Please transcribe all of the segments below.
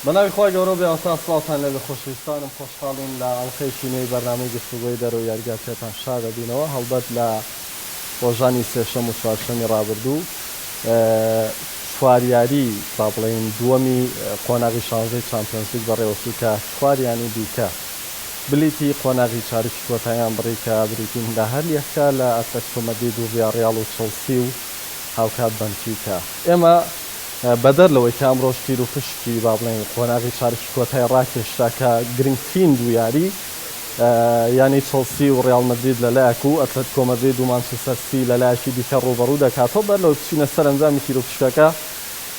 بەناوی خۆی گەورە بێ سڵاتان لە خۆشەویستانم خۆشحاڵین لە ئەڵقەیەکی نوێی بەرنامەی گفتوگۆی دەرەوە یاریگا پێتان شا دەبینەوە هەڵبەت لە ڕۆژانی سێشەم و چوارشەمی ڕابردوو چواریاری با بڵێن دووەمی قۆناغی شانزەی چامپیۆنز لیگ بەڕێوەچوو کە چواریانی دیکە بلیتی قۆناغی چارەکی کۆتاییان بڕیکە بریتین لە هەر یەکە لە ئەتلەتیکۆ مەدرید و ڤیاڕیاڵ و چێلسی و هاوکات بەنفیکا ئێمە بەدەر لەوەی کە ئەمڕۆ شیر و پشتی با بڵێن قۆناغی چارەکی کۆتایی ڕاکێشتا کە گرنگترین دو یاری یانی چێلسی و ڕیاڵ مەدرید لەلایەک و ئەتلەتیکۆ مەدرید و مانچستەر سیتی لەلایەکی دیکە ڕوبەڕوو دەکاتەوە بەر لەو بچینە سەر ئەنجامی تیر و پشکەکە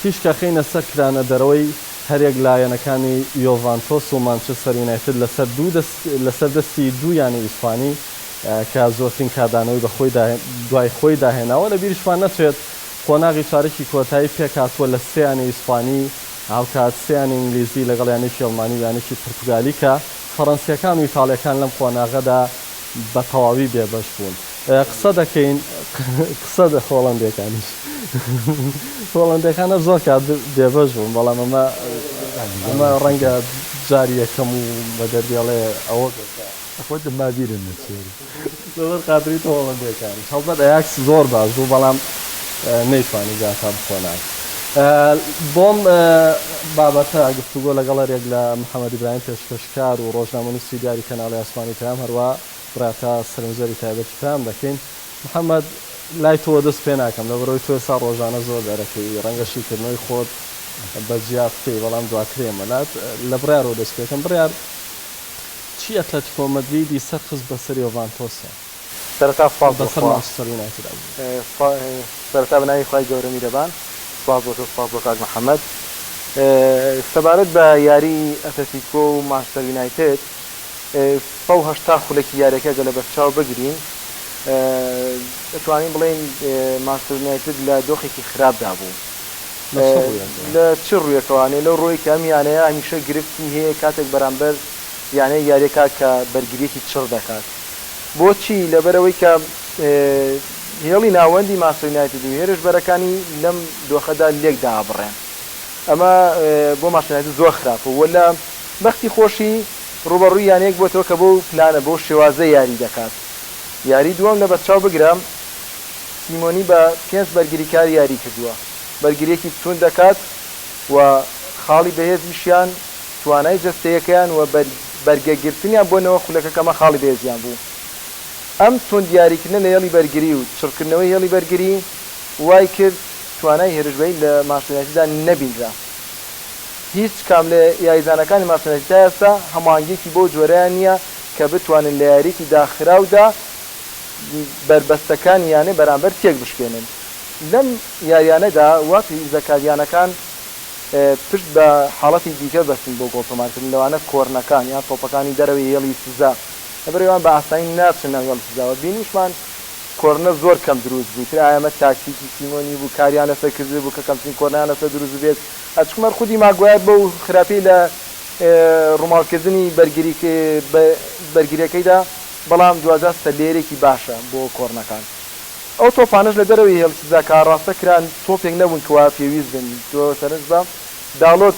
تیشکە خینە سەر کرانە دەرەوەی هەرێک لایەنەکانی یۆڤانتۆس و مانچستەر یونایتد لەسەر دەستی دوو یانی ئیسپانی کە زۆرترین کادانەوەی بە دوای خۆی داهێناوە لە بیرشمان نەچێت قۆناغی چارەکی کۆتایی پێکاتوە لە سێیانی ئیسپانی هاوکات سێیانی ئینگلیزی لەگەڵ یانێکی ئەڵمانی و یانێکی پورتوگالی کە فەڕەنسیەکان و ئیتاڵیەکان لەم قۆناغەدا بە تەواوی بێبەش بوون قسە دەکەین قسە دە هۆڵەندەکانیش هۆڵەندەکانە زۆر کات بێبەش بوون بەڵام ئەمە ڕەنگە جاری یەکەم و بە دەربێڵێ ئەوە خۆت مابیرن نەچێری زۆر قادریت هۆڵەندەکان هەڵبەت ئەیاکس زۆر باش بوو بەڵام نەیتوانی جاتا بخۆنان بۆم بابەتە گفتوگۆ لەگەڵ هەرێک لە محەممەد ئیبراهیم پێشکەشکار و ڕۆژنامەنووسی دیاری کەناڵی ئاسمانی پێیان هەروە براتە سەرنجەری تایبەتی پێیان دەکەین محەممەد لای تۆ دەست پێ ناکەم لەبەرەوەی تۆ ئێستا ڕۆژانە زۆر دەرەکەی ڕەنگەشیکردنەوەی خۆت بەجیا بکەی بەڵام دواترێ مەلات لە بڕیارەوە دەست پێکەم بڕیار چی ئەتلەتیکۆ مەدریدی سەرخست بەسەر یۆڤانتۆسە سەرەتا سپاس بەسەر مانچستەر یونایتد سەرەتا بەناوی خوای گەورە میرەبان سپاس بۆ تۆ سپاس بۆ کاک محەممەد سەبارەت بە یاری ئەتلەتیکۆ و مانچستەر یونایتد 180 خولەکی یاریەکە گەلە بەرچاو بگرین دەتوانین بڵێن مانچستەر یونایتد لە دۆخێکی خراپدا بوو لە چ ڕوویەکەوانێ لەو ڕۆی کە ئەم یانەیە هەمیشە گرفتی هەیە کاتێک بەرامبەر یانەی یاریەکە کە بەرگریەکی چڕ دەکات بۆچی لەبەرەوەی کە هێڵی ناوەندی مانچستەر یونایتد و هێرشبەرەکانی لەم دۆخەدا لێکدا بڕێن ئەمە بۆ مانچستەر یونایتد زۆر خراپە وەلا بەختی خۆشی ڕوبەڕووی یانەیەک بۆتەوە کە بۆ پلانە بۆ شێوازە یاری دەکات یاری دووەم لە بەرچاو بگرم سیمۆنی بە 5 بەرگریکار یاری کردووە بەرگریەکی چون دەکات و خاڵی بەهێزیشیان توانای جەستەیەکەیان و بەرگەگرتنیان بۆنەوە خولەکەکەمە خاڵی بەهێزیان بوو ئەم چۆن دیاریکردن لە هێڵی بەرگری و چڕکردنەوەی هێڵی بەرگری وای کرد توانای هێرشبەی لە مانچستەر یونایتددا نەبینرا هیچ کام لە یاریزانەکانی مانچستەر یونایتد تا ئێستا هەماهەنگێکی بۆ جۆرەیان نییە کە بتوانن لە یاریکی داخراودا بربەستەکانی یانێ بەرامبەر تێک بشکێنن لەم یاریانەدا وا پێویستەکاریانەکان پشت بە حاڵەتی دیکە بەستن بۆ گۆڵتۆمارکردن لەوانە کۆرنەکان یان تۆپەکانی دەرەوەی هێڵی سزا لەبەرەوەیان بە ئاسانی ناچن ناو هێڵی سزاوە بینیشمان کۆرنە زۆر کەم دروست بوو تر ئایەمە تاکتیکی سیمۆنی بوو کاریان لەسەر کردی بوو کە کەمترین کۆرنیان لەسەر دروست بێت ئەچکمەر خودی ماگوایە بەو خراپی لە ڕووماڵکردنی بەرگریەکەیدا بەڵام دوازە سەلێرێکی باشە بۆ کۆرنەکان ئەو تۆپانش لە دەرەوەی هێڵی سزا کاڕاستە کران تۆپێک نەبوون کەوا پێویست بن تۆ سەرنج بە داڵۆت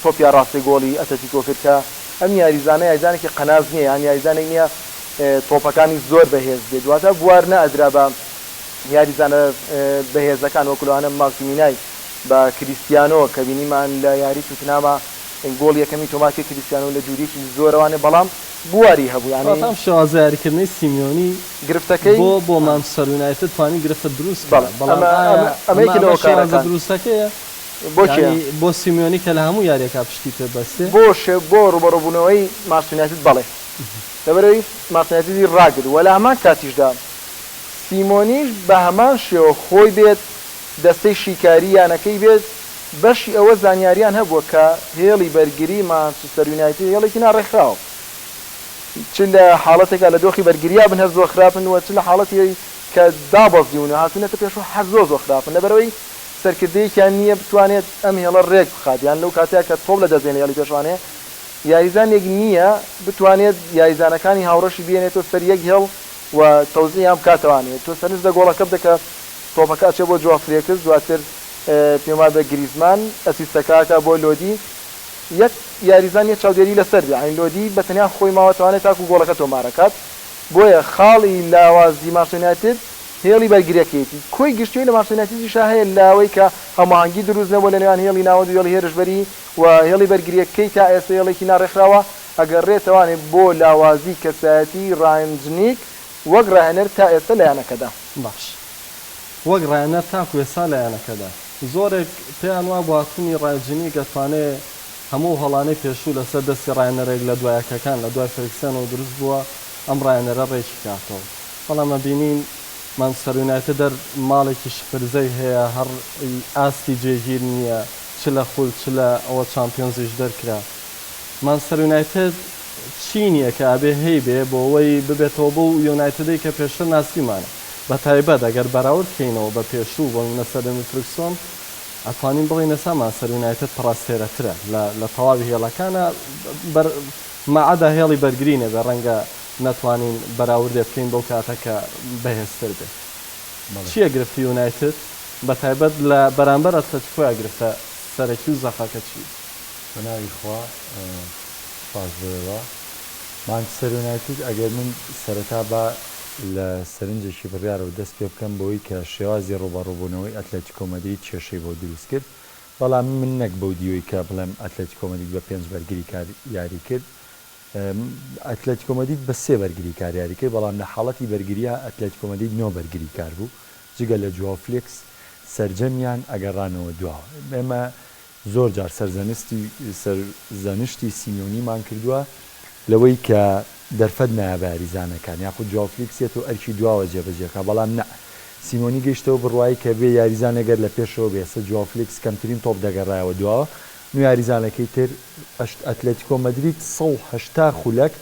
تۆپیا ڕاستی گۆڵی ئەتلەتیکۆ کرد کە ئەم یاریزانە یاریزانێکی قەناز نییە یان یاریزانێک نییە تۆپەکانی زۆر بەهێز بێت دواتە بوار نەئەدرا بە یاریزانە بەهێزەکان وەکوڵوانە ماکسیمینای بە کریستیانۆ کە بینیمان لە یاری توتنامە گۆڵ یەکەمی تۆماتی کریستیانۆ لە جووریکی زۆرەوانێ بەڵام بواری هەبوو یانێ شێوازە یاریکردنەوەی سیمیۆنی گرفتەکەی بۆ مانچستەر یونایتد توانی گرفتە دروست ئەمەیەکی لەوە کارەکان دروستەکەیە بۆ سیمیۆنی کە لە هەموو یاریەکە پشتی پێ بەستێ بۆ ڕوبەڕووبوونەوەی مانچستەر یونایتد بەڵێ لەبەرەوەی مانچستەر یونایتدی ڕاگرت وەلا هەمان کاتیشدا سیمۆنیش بە هەمان شێوە خۆی بێت دەستەی شیکاری یانەکەی بێت بەشی ئەوە زانیاریان هەبووە کە هێڵی بەرگری مانچستەر یونایتد هێڵێکی ناڕێکخراوە چ لە حاڵەتێکە لە دۆخی بەرگریا بن هەر زۆر خراپن و چ لە حاڵەتی کە دابەزیونە هاتوونەتە پێش هەر زۆر خراپن لەبەرەوەی سەرکردەیەکیان نییە بتوانێت ئەم هێڵە ڕێک بخات یان لەو کاتەیە کە تۆپ لە دەزێنێ هێڵی پێشوانەیە یاریزانێک نییە بتوانێت یاریزانەکانی هاوڕەشی بێنێتەوە سەر یەک هێڵ و تەوزیعیان بکاتەوانێت تۆ سەرنج دە گۆڵەکە بدەکە تۆپەکە چێ بۆ جوافرێکرد دواتر پێما بە گریزمان ئەسیستەکەکە بۆ لۆدی یەک یاریزانیە چاودێری لەسەر بێ لۆدی بە تەنیا خۆی ماوەتوانێت تاکو گۆڵەکە تۆمارەکات بۆیە خاڵی لاوازی مارسۆنایتد هێڵی بەرگریەکەیەتی کۆی گشتوی لە مارسۆنایتیشا هەیە لاوەی کە هەماهەنگی دروست نەبووە لە نێوان هێڵی ناوەند و هێڵی هێرشبەری و هێڵی بەرگریەکەی تا ئێستا هێڵێکی ناڕێکراوە ئەگەڕێتەوانێت بۆ لاوازی کەسایەتی ڕاینجنیک وەک ڕاهێنەر تا ئێستا لە یانەکەدا باش وەک ڕاهێنەر تاکو ئێستا لە یانەکەدا زۆرێک پێیان وا بواتنی ڕاینجنیک دەتوانێت هەموو هەڵانەی پێشوو لەسەر دەستی ڕاهێنەرێک لە دوایەکەکان لە دوای فێرگسەنەوە دروست بووە ئەم ڕاهێنەرە ڕێکی کاتەوە بەڵام ئەبینین مانچستەر یونایتد دەر ماڵێکی شپرزەی هەیە هەر ئاستی جێگیر نییە چ لە خول چ لە ئەوە چامپیۆنزیش دەرکرا مانچستەر یونایتد چی نییە کە ئابێ هەی بێ بۆ ئەوەی ببێتەوە بۆ یونایتدەی کە پێشتر ناسیمانە بە تایبەت ئەگەر بەراورد بکەینەوە بە پێشوو بۆ نەسەر فرکسۆن ئەتوانین بڵین ئێستا مانچستەر یونایتد پڕاستێرەترە لە تەواوی هێڵەکانە مەعەدا هێڵی بەرگرینە بە ڕەنگە نەتوانین بەراوردێ بکەین بەو کاتەکە بەهێزتر بێت چییە گرفتی یونایتد بە تایبەت لە بەرامبەر ئەتلەتیکۆیە گرفتە سەرەکی و زەخەکە چی بەناوی خوا سپاس بۆەوە مانچستەر یونایتد ئەگەر من سەرەتا بە لە سەرنجێکی بڕیارەوە دەست پێ بکەم بۆی کە شێوازی ڕۆبەڕۆبوونەوەی ئەتلەتیکۆ مەدرید کێشەی بۆ دروست کرد بەڵام من نەک بەو دیۆی کە بڵێم ئەتلەتیکۆ مەدرید بە 5 بەرگری یاری کرد ئەتلەتیکۆ مەدرید بە 3 بەرگری کاریاری کرد بەڵام لە حاڵەتی بەرگریە ئەتلەتیکۆ مەدرید 9 بەرگری کار بوو جگە لە جواو فلێکس سەرجەمیان ئەگەڕانەوە دووە ئێمە زۆر جار سەرزانشتی سیمیۆنیمان کردووە لەوەی کە دەرفەت نایە بە یاریزانەکان یاخود جواو فلیکسێت و ئەرکی دواوە جێبەجێکە بەڵام نە سیمۆنی گەیشتەوە بڕوایی کە بێ یاریزانەگەر لە پێشەوە بێسە جواو فلیکس کەمترین تۆپ دەگەڕایەوە دواوە نو یاریزانەکەی تر ئەتلەتیکۆ مەدرید 180 خولەک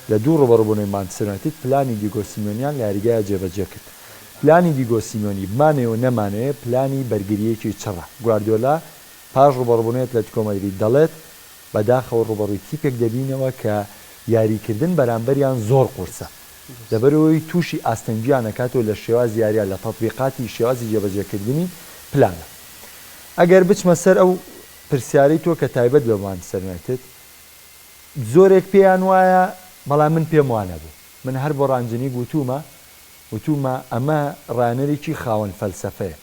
لە دوو ڕۆبەڕۆبوونەوەی مانچستەر یونایتد پلانی دیگۆ سیمۆنیان لە یاریگایە جێبەجێ کرد پلانی دیگۆ سیمۆنی بمانەوە نەمانەیە پلانی بەرگریەکی چڕە گواردیۆلا پاش ڕۆبەڕۆبوونەوەی ئەتلەتیکۆ مەدرید دەڵێت بەداخەوە ڕۆبەڕووی تیپێک دەبینەوە کە یاریکردن بەرامبەریان زۆر قورسە لەبەرەوەی تووشی ئاستەنگیان نەکاتەوە لە شێواز یاریە لە تەطبیقاتی شێوازی جێبەجێکردنی پلانە ئەگەر بچمە سەر ئەو پرسیارەی تۆ کە تایبەت بە مانچستەر یونایتد زۆرێک پێیان وایە بەڵام من پێم وانە بوو من هەر بۆ ڕانجنی وتومە ئەمە ڕانەرێکی خاوەن فەلسەفەیە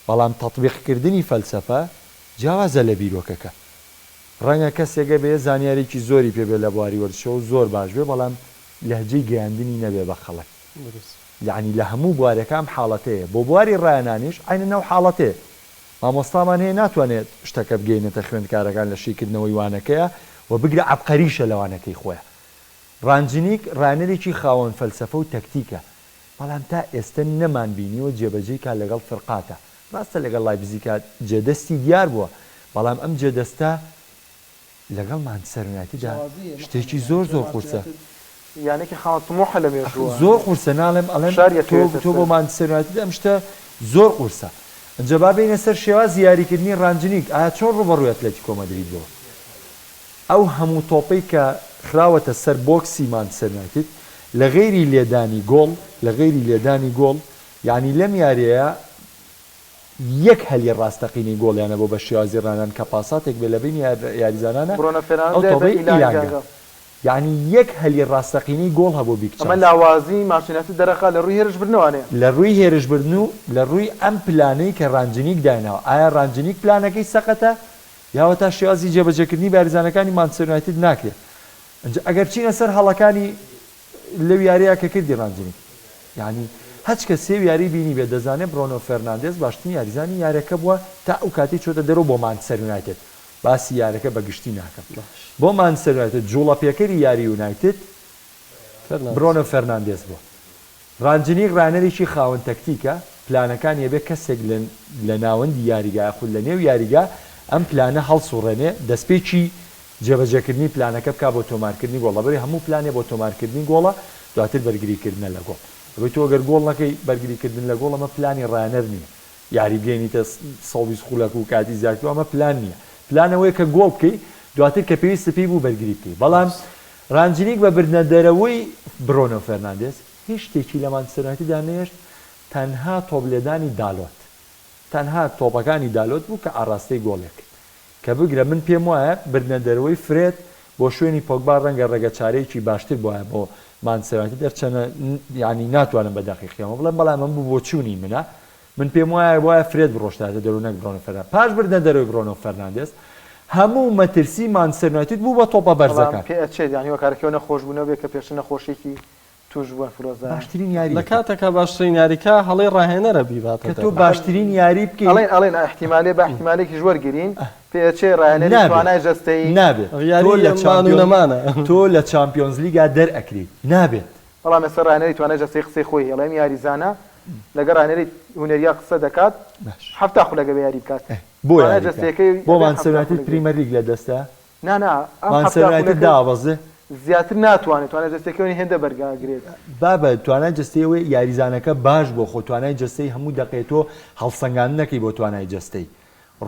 بەڵام تەطبیقکردنی فەلسەفە جیاوازە لە بیرۆکەکە ڕەنگە کەسێکە بێ زانیارێکی زۆری پێبێ لە بواری وەرزشەوە زۆر باش بێ بەڵام لەهجەی گەیاندنی نەبێ بە خەڵک یعنی لە هەموو بوارەکان حاڵەتەیە بۆ بواری ڕایانانیش عینە نەو حاڵەتەیە مامۆستامان هەیە ناتوانێت شتەکە بگەینێتە خوێندکارەکان لە شیکردنەوەی وانەکەیە و بگرە عەبقەریشە لەوانەکەی خۆیان ڕانجنیک ڕانەرێکی خاوەن فەلسەفە و تەکتیکە بەڵام تا ئێستا نەمان بینیوە جێبەجێکە لەگەڵ فڕقاتە ڕاستە لەگەڵ لایپزیگا جێدەستی دیار بووە بەڵام ئەم جێدەستە لەگەڵ مانچستەر یونایتددا شتێکی زۆر قورسە یانێکی خاڵتمۆحە لە مێژووە زۆر قورسە ناڵێم ئەڵێم تۆ بۆ مانچستەر یونایتد ئەم شتە زۆر قورسە ئەنجە با بینە سەر شێواز یاریکردنی ڕانجنیک ئایا چۆن ڕوبەڕووی ئەتلەتیکۆ مەدرید بووە ئەو هەموو تۆپەی کە خراوەتە سەر بۆکسی مانچستەر یونایتد لە غەیری لێدانی گۆڵ یعنی لەم یاریەیە یەک هەلی ڕاستەقینی گۆڵیانە بۆ بە شێوازی ڕانان کە پاساتێک بێ لە بین یاریزانانە ئەو تۆپەی ئیلانگە یعنی یەک هەلی ڕاستەقینی گۆڵ هەبوو بیکچ ئەمە لاوازی مانچستەر دەرەخا لە ڕووی هێرشبردنەوەیە لە ڕووی هێرشبردن و لە ڕووی ئەم پلانەی کە ڕانجنیک داینەوە ئایا ڕانجنیک پلانەکەی سەقەتە یاوە تا شێوازی جێبەجێکردنی یاریزانەکانی مانچستەر یونایتد ناکرێت ئەگەر چینە سەر هەڵەکانی لەو یاریە کە کردی ڕانجنیک یعنی هەچ کە سێ یاری بینی بێ دەزانێت برۆنۆ فێرناندێز باشترین یاریزانی یاریەکە بووە تا ئەو کاتی چۆتە دەرەوە بۆ مانچستەر یونایتد باسی یاریەکە بەگشتی ناکەم بۆ مانچستەر یونایتد جوڵە پێکەری یاری یونایتد برۆنۆ فێرناندێز بووە ڕانجنیک ڕانەرێکی خاوەن تەکتیکە پلانەکان هەبێ کەسێک لە ناوەندی یاریگا خود لە نێو یاریگا ئەم پلانە هەڵسوڕێنێ دەستپێکی جێبەجێکردنی پلانەکە بکا بۆ تۆمارکردنی گۆڵ لەبەری هەموو پلانێ بۆ تۆمارکردنی گۆڵە دواتر بەرگریکردنە لە گۆڵ بۆی تۆ گەر گۆڵ نەکەی بەرگریکردن لە گۆڵ ئەمە پلانی ڕانەر نییە یاری بگەینیتە 120 خولەک و کاتی زیاتر ئەمە پلان نییە پلانەوەی کە گۆڵ بکەی دواتر کە پێویستە پێی بوو بەرگری بکەی بەڵام ڕانجنیک بە بردنە دەرەوەی برۆنۆ فێرناندێز هیچ شتێکی لە مانچستەر یونایتددا نێشت تەنها تۆپلێدانی دالۆت تەنها تۆپەکانی دالۆت بوو کە ئاڕاستەی گۆڵێک کە بگرە من پێم وایە بردنە دەرەوەی فرێت بۆ شوێنی پۆگبا ڕەنگە ڕێگەچارەیەکی باشتر بۆە بۆ مانچستەر دەرچەنە ینی ناتوانم بە دەقیقیەوە بڵێم بەڵام من بوو بۆ چوونی منە من پێم وایە فرێت بڕۆشتاتە دەرو نەک برۆنۆ فەرناندێز پاش بردنە دەرەوەی برۆنۆ فەرناندێز هەموو مەترسی مانچستەر یونایتد بوو بە تۆپە بەرزەکان پێچێت ینی وەکارەکەەوە نەخۆشبوونەوە بێت کە پێش نەخۆشیێکی توش بووە فرۆزە باشترین یاری لە کاتێکە باشترین یاریکە هەڵی ڕاهێنەرە بیباتە کە تۆ باشترین یاری بکەیت ئەڵێن احتیمالێ بە احتیمالێکی ژوەرگرین پێچێ ڕاهێنەری توانای جەستەیی نابێت تۆ لە چامپیۆنز لیگا دەرئەکرێت نابێت بەڵام ئێستا ڕاهێنەری توانای جەستەی قسەی خۆی هەڵێم یاریزانە لەگە ڕاهێنەری هونەریا قسە دەکات هەفتا خولەگە بە یاری بکات بۆ مانچستەر یونایتد پریمەر لیگ لە دەستە مانچستەر یونایتد داوەزێ زیاتر ناتوانێت توانای جەستەکەی هێندە بەرگاگرێت بابە توانای جەستەیەوەی یاریزانەکە باش بۆ خۆ توانای جەستەی هەموو دەقێتۆ هەڵسەنگان نەکەی بۆ توانای جەستەی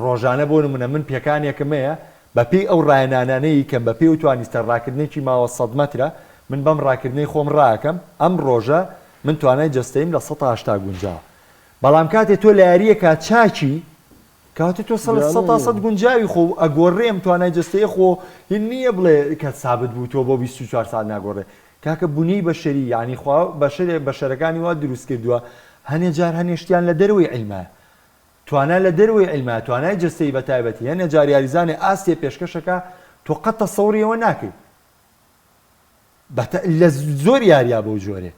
ڕۆژانە بۆ نمونە من پێکانێکمەیە بەپێی ئەو ڕایەنانانەی کەم بەپێی و توانیستە ڕاکردنێکی ماوە 100 مەترە من بەم ڕاکردنەی خۆم ڕاکەم ئەم ڕۆژە من توانای جەستەیم لە 180 گونجاوە بەڵام کاتێک تۆ لە یاریەکە چاکی کاتێک تۆ 100 گونجاوی خۆ ئەگۆڕێم توانای جەستەیە خۆ هین نییە بڵێ کە سابت بوو تۆ بۆ 24 ساعت ناگۆڕێ کاکە بوونی بەشەری یعنی خوا بەشەرەکانی وا دروست کردووە هەنێ جار هەنێشتیان لە دەروی عیلمە توانای لە دەروی عیلمە توانای جەستەی بە تایبەتی هەنێ جار یاریزانێ ئاستێ پێشکەشەکە تۆ قەت تەسەووریەوە ناکەی لە زۆر یاریا بۆ جۆرێ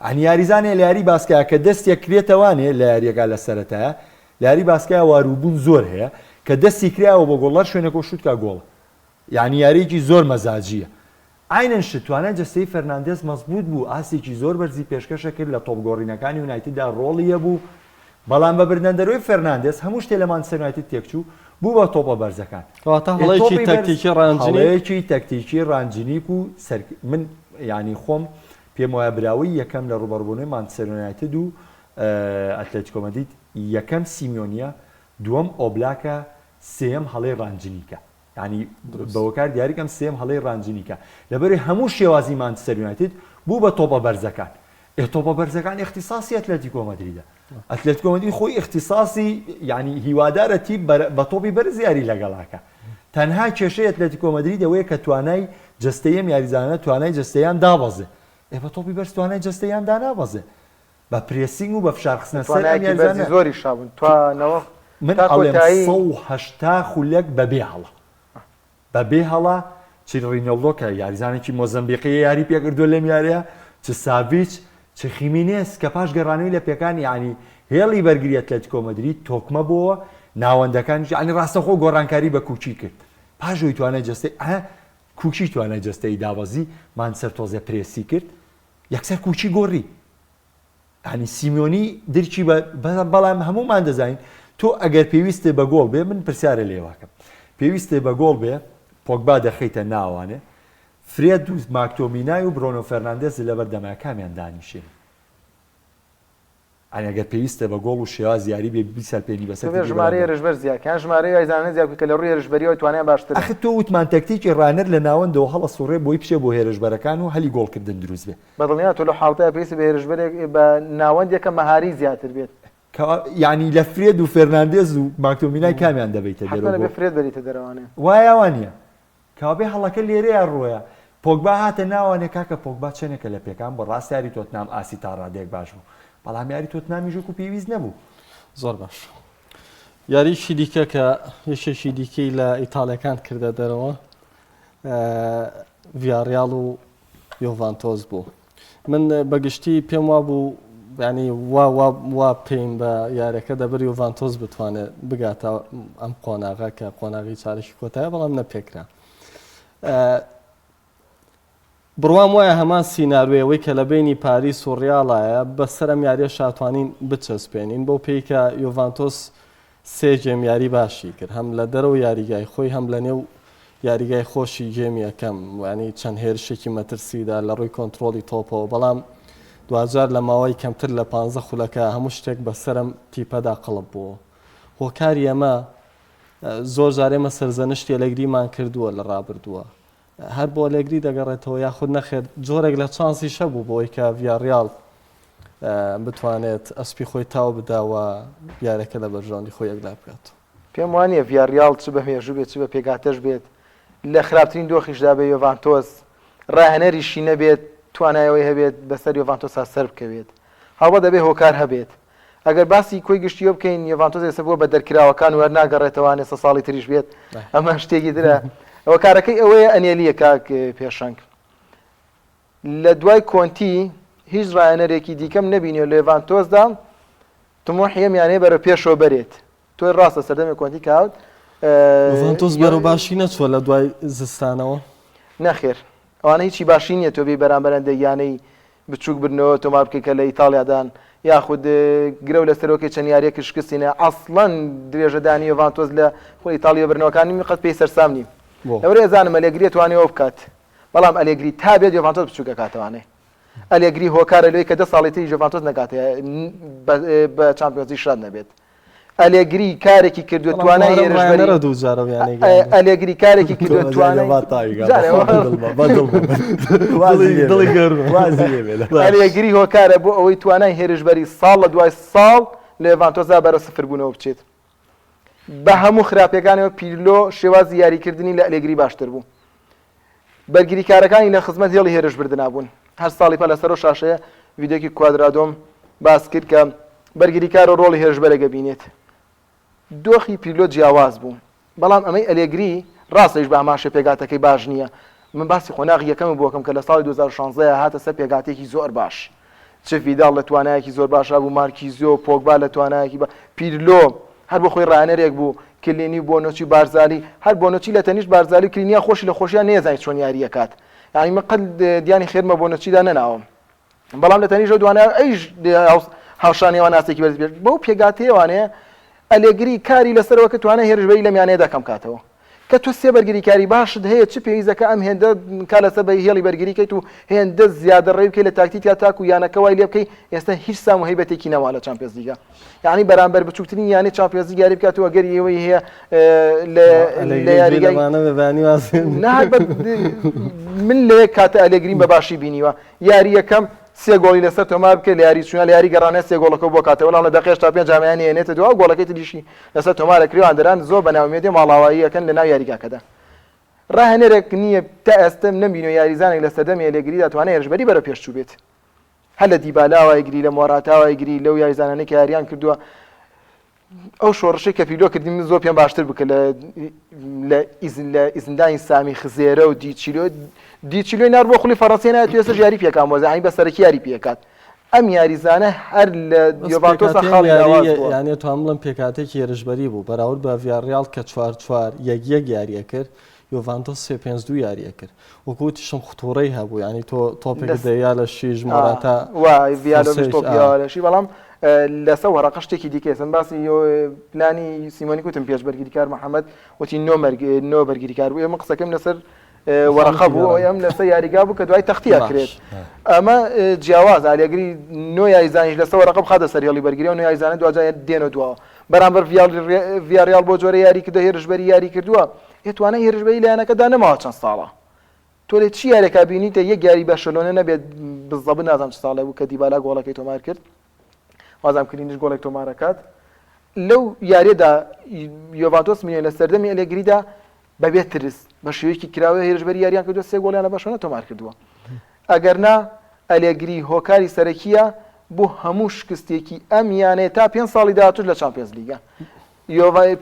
ئەنی یاریزانێ لە یاری باسکەیە کە دەستێک کرێتەوانێ لە یاریەکە لە سەرەتایە لاری باسکای واروبوون زۆر هەیە کە دەستی کراوە بۆ گۆڵەر شوێنێکۆ شوتکە گۆڵ یعنی یاریکی زۆر مەزاجیە ئاینەن شتوانە جەستەی فەرناندێز مەزبوط بوو ئاسێکی زۆر بەرزی پێشکەشە کرد لە تۆپگۆڕینەکانی یونایتددا ڕۆڵیە بوو بەڵام بە بردنەدەرەوەی فەرناندێز هەموو شتێ لە مانچستەر یونایتد تێکچوو بوو بە تۆپە بەرزەکان هەڵەیەکی تەکتیکی ڕانجنیەکی تەکتیکی ڕانجنیک و من ینی خۆم پێم وایە براوی یەکەم لە ڕوبەڕبوونەوەی مانچستەر یونایتد و ئەتلێتیکۆ مەدرید یەکەم سیمیۆنیە دووەم ئۆبلاکە سێم هەڵەی ڕانجنیکە ینی بەوەکار دیاریکەم سێم هەڵەی ڕانجنیکە لەبەرەوەی هەموو شێوازی مانچستەر یونایتد بوو بە تۆپە بەرزەکان تۆپە بەرزەکان اختصاسی ئەتلێتیکۆ مەدریدە ئەتلێتیکۆ مەدرید خۆی اختصاسی ینی هیوادارەتی بە تۆپی بەرز یاری لەگەڵاکە تەنها کێشەی ئەتلێتیکۆ مەدرید ئەوەیە کە توانای جەستەیەم یاریزانە توانای جەستەیان دابەزێ بە تۆپی بەرز توانای جەستەیان دانابەزێ بە پرێسینگ و بە فشارخستنە سەر زۆری شابوون توانەوە من ئەڵێم 180 خولەک بەبێ هەڵە بەبێ هەڵە چ ڕینەڵدۆ کە یاریزانێکی مۆزەمبیقی یاری پێکردو لەم یاریە چ ساڤیچ چ خیمینێز کە پاش گەڕانەوەی لە پێکانی ینی هێڵی بەرگری ئەتلێتیکۆ مەدرید تۆکمە بووە ناوەندەکانیش ینی ڕاستەخۆ گۆڕانکاری بە کوچی کرد پاشۆی توانای جەستەی کوچی توانای جەستەی دابەزی مانچستەر تۆزە پرێسی کرد یەکسەر کوچی گۆڕی ینی سیمیۆنی درچی بەڵام هەمومان دەزانین تۆ ئەگەر پێویستێ بە گۆڵ بێ من پرسیارە لێواکەم پێویستێ بە گۆڵ بێ پۆگبا دەخەیتە ناوانێ فرێد و ماکتۆمینای و برۆنۆ فەرناندێز لەبەر دەمای کامیان دانیشێن ئەگەر پێویستە بە گۆڵ و شێواز یاری بێ بیسەر پێنی بەسەر ژمارەی ڕژبەر زیاکان ژمارەی ئایزانە زیاکە کە لە ڕووی ڕژبەریەوە توانای باشتر ئەخ تۆ وتمان تەکتیکی ڕانەر لە ناوەندەوە هەڵە سوڕێ بۆی پشێ بۆ هێرشبەرەکان و هەلی گۆڵکردن دروست بێ بەدڵنیا تۆ لە حاڵتەیە پێویستە بە هێرشبەرێک بە ناوەندێکە مەهاری زیاتر بێت ینی لە فرێد و فەرناندێز و ماکتۆمینای کامیان دەبێتە دەرەوە فرێد بەریتە دەرەوانێ وایەوانە کابێ هەڵەکە لێرەیە ڕۆیە پۆگبا هاتە ناوانێ کاکە پۆگبا چێنێکە لە پێکان بۆ ڕاست یاری تۆتنام ئاسی تا ڕادێک باش بوو بەڵام یاری تۆتنامی ژوک و پێویست نەبوو زۆر باش یاریشی دیکە کە یەشێکی دیکەی لە ئیتاڵیەکان کردە دەرەوە ڤیاریال و یۆڤانتۆز بوو من بەگشتی پێم وا بوو ینی وا پێیم بە یارەکە دەبەر یۆڤانتۆز بتوانێت بگاتە ئەم قۆناغا کە قۆناغی چارەشی کۆتایە بەڵام نەپێکرا بڕوام وایە هەمان سیناروێەوەی کە لە بینی پاریس و ڕیاڵایە بەسەرم یاریە شاتوانین بچەسپێنین بۆ پێی کە یۆڤانتۆس سێ جێم یاری باشی کرد هەم لە دەرەوە یاریگای خۆی هەم لە نێو یاریگای خۆشی جێمی یەکەم ینی چەند هێرشێکی مەترسیدا لە ڕووی کۆنتترۆلی تۆپەوە بەڵام دوجار لە ماوەی کەمتر لە 15 خولەکە هەموو شتێک بەسەرم تیپەدا قڵب بووە هۆکاری ئەمە زۆر جارێمە سەرزەنشتی ئەلێگریمان کردووە لە ڕابردووە هەر بۆ ئەلێگری دەگەڕێتەوە یاخود نەخێت جۆرێک لە چانسی شەبوو بۆی کە ڤیاریال بتوانێت ئەسپی خۆی تاو بداوە یارەکە لە بەرژاندی خۆی یەکلا بکات پێم وانە ڤیاریال چ بە مێژوو بێت چ بە پێگاتەش بێت لە خراپترین دۆخیشدا بە یۆڤانتۆس ڕاهێنەریشی نەبێت توانایەوەی هەبێت بەسەر یۆڤانتۆسا سەر بکەوێت هەڵبە دەبێت هۆکار هەبێت ئەگەر باسی کۆی گشتیۆ بکەین یۆڤانتۆس ئێستا بووە بە دەرکراوەکان وەر ناگەڕێتەوە سە ساڵی تریش بێت ئەمە شتێکی درە ئەوە کارەکەی ئەوەیە ئەنێلیە کاک پێشەنگ لە دوای کۆنتی هیچ ڕاهێنەرێکی دیکەم نەبینێ لە یۆڤانتۆسدا تمۆحیەم یانەیە بەرە پێشەوە بەرێت تۆی ڕاستە سەردەمی کۆنتی کاوت یۆڤانتۆس بەرەو باشی نەچووە لە دوای زستانەوە نەخێر ئەوانە هیچی باشی نییە تۆ بێ بەرامبەرەندە یانەی بچووک برنەوە تۆمار بکەی کە لە ئیتاڵیادان یاخود گرە و لەسەرۆکەی چەند یاریەکە شکستینە ئەسڵەن درێژەدانی یۆڤانتۆس لە خۆی ئیتاڵیا برنەوەکانی قەت پێی سەرسام نیم لەوەرە ئەزانم ئەلێگری توانێەوە بکات بەڵام ئەلێگری تا بێت یۆڤانتۆس بچووکە کاتەوانێ ئەلێگری هۆکارە لێی کە 10 ساڵی تری یۆڤانتۆس نەکاتەیە بە چامپیۆنزی شاد نەبێت ئەلێگری کارێکی کردو توانای هێرشبەری ئەلێگری کارێکی کردو ئەلێگری هۆکارە بۆ ئەوەی توانای هێرشبەری ساڵ لە دوای ساڵ لە یۆڤانتۆسا بەرە سفر بوونەوە بچێت بە هەموو خراپەکانەوە پیرلۆ شێوازی یاریکردنی لە ئەلێگری باشتر بوو بەرگریکارەکانی لە خزمەت هێڵی هێرشبردنا بوون هەر ساڵی پە لەسەر شاشەیە ڤیدیۆکی کوادرادۆم باس کرد کە بەرگریکارە ڕۆڵی هێرشبەرەگە بینێت دۆخی پیرلۆ جیاواز بوو بەڵام ئەمەی ئەلێگری ڕاستەیش بە ئاماشە پێگاتەکەی باش نییە من باسی خۆناغی یەکەم بۆکەم کە لە ساڵی 2016 هاتە سەر پێگاتێکی زۆر باش چ ڤیداڵ لە توانایەکی زۆر باشا بوو مارکیزیۆ پۆگبا لە توانایەکی پیرلۆ هەر بۆ خۆی ڕانەرێک بوو کلینی بۆ نۆچی بارزالی هەر بۆ نۆچی لە تەنیش بارزالی کلینیا خۆشی لە خۆشیان نێزانیت چۆن یاریەکات یعنی من قەت دیانی خێرمە بۆ نۆچیدا نەناوم بەڵام لە تەنیشە دوانە ئەیش هاوشانیەوە ناسێکی بەرز بێت بەو پێگاتەیەوانەیە ئەلێگری کاری لەسەرەوە کە توانە هێرشبەری لە میانەیە دەکەم کاتەوە کە تۆ سێ بەرگری کاری باشت هەیە چ پێویستەکە ئەم هێندە کا لەسەر بە هێڵی بەرگریکەیت و هێندە زیادە ڕێ بکەی لە تاکتیکیا تاکو یانەکە وای لێ بکەی ئێستا هیچ سام و هەیبەتێکی نەما لە چامپیۆنز لیگا یعنی بەرامبەر بچووکترین یانی چامپیۆنز لیگ یاری بکاتەوە گەری ئەوەی هەیە لە یاریگای من لێ کاتە ئەلێگرین بە باشی بینیوە یاری یەکەم سێ گۆڵی لەسەر تۆمار بکە لە یاری چوونە لە یاری گەڕانە سێ گۆڵەکە بۆ کاتەوە لە دەقێش تا 5 جامیانی هێنێتە دووە گۆڵەکەی تریشی لەسەر تۆمارە کریوان دەران زۆر بەناومێدی ماڵاواییەکەن لە ناو یاریگاکەدا ڕاهێنەرێک نییە تا ئێستا نەبینۆ یاریزانێک لە سەردەمی ئەلێگری دەتوانێت هێرشبەری بەرە پێشچوو بێت هەر لە دیبالاوای گری لە مۆراتاوای گری لەو یاریزانانەی کە یاریان کردووە ئەو شۆڕشەی کە پیلۆ کردی من زۆر پێم باشتر بکە لە ئیزندانی سامی خزێرە و دیچیلۆی نار بۆ خولی فەڕەنسیە نایەت توێسەر یاری پێکان وەزەعی بەسەرەکی یاری پێکات ئەم یاریزانە هەر لە یۆڤانتۆسا خاڵی یانێ توان بڵم پێکاتێکی هێرشبەری بوو بەراورد بە ڤیاریال کە 4-4 یەک یاریە کرد یۆڤانتۆس 3-5-2 یاریە کرد وەکوتیشم خوتوڕەی هەبوو ینی تۆ تۆپێک دەیا لە شیژ مۆراتا وای ڤیالۆشی بەڵام لەسە وەرەقە شتێکی دیکە سم باسی پلانی سیمۆنی کوتم پێش بەرگریکار محەممەد وتی نۆ بەرگریکار بوو ئێمە قسەکەم لەسەر وەرەقە بوو ئەم لەسەر یاریگا بوو کە دوای تەختیە کرێت ئەمە جیاواز ئالێگری نۆ یاریزانیش لەسەر وەرەقە بخاتە سەر هێڵی بەرگری و نۆ یاریزانە دوجار دێنە دووە بەرامبەر ڤیاریال بۆ جۆرە یاری کردو هێرشبەری یاری کردووە ئێتوانە هێرشبەری لایەنەکەدا نەماوە چەند ساڵە تۆ لێ چی یارێکا بینیتە یەک یاری بەشەلۆنە نەبێت بزەبن نازانم چ ساڵە بوو کە دیبالا گۆڵەکەی تۆمار کرد وازام کردنیش گۆڵێک تۆمارەکات لەو یاریێدا یۆڤانتۆس میێ لە سەردەمی ئەلێگریدا بەبێت ترس بە شێوەیەکی کراوە هێرشبەری یاریان کردووە سێ گۆڵیان لە بەشەلۆنە تۆمار کردووە ئەگەرنا ئەلێگری هۆکاری سەرەکیە بۆ هەموو شکستێکی ئەم یانەیە تا 5 ساڵی داهاتوو لە چامپیۆنز لیگە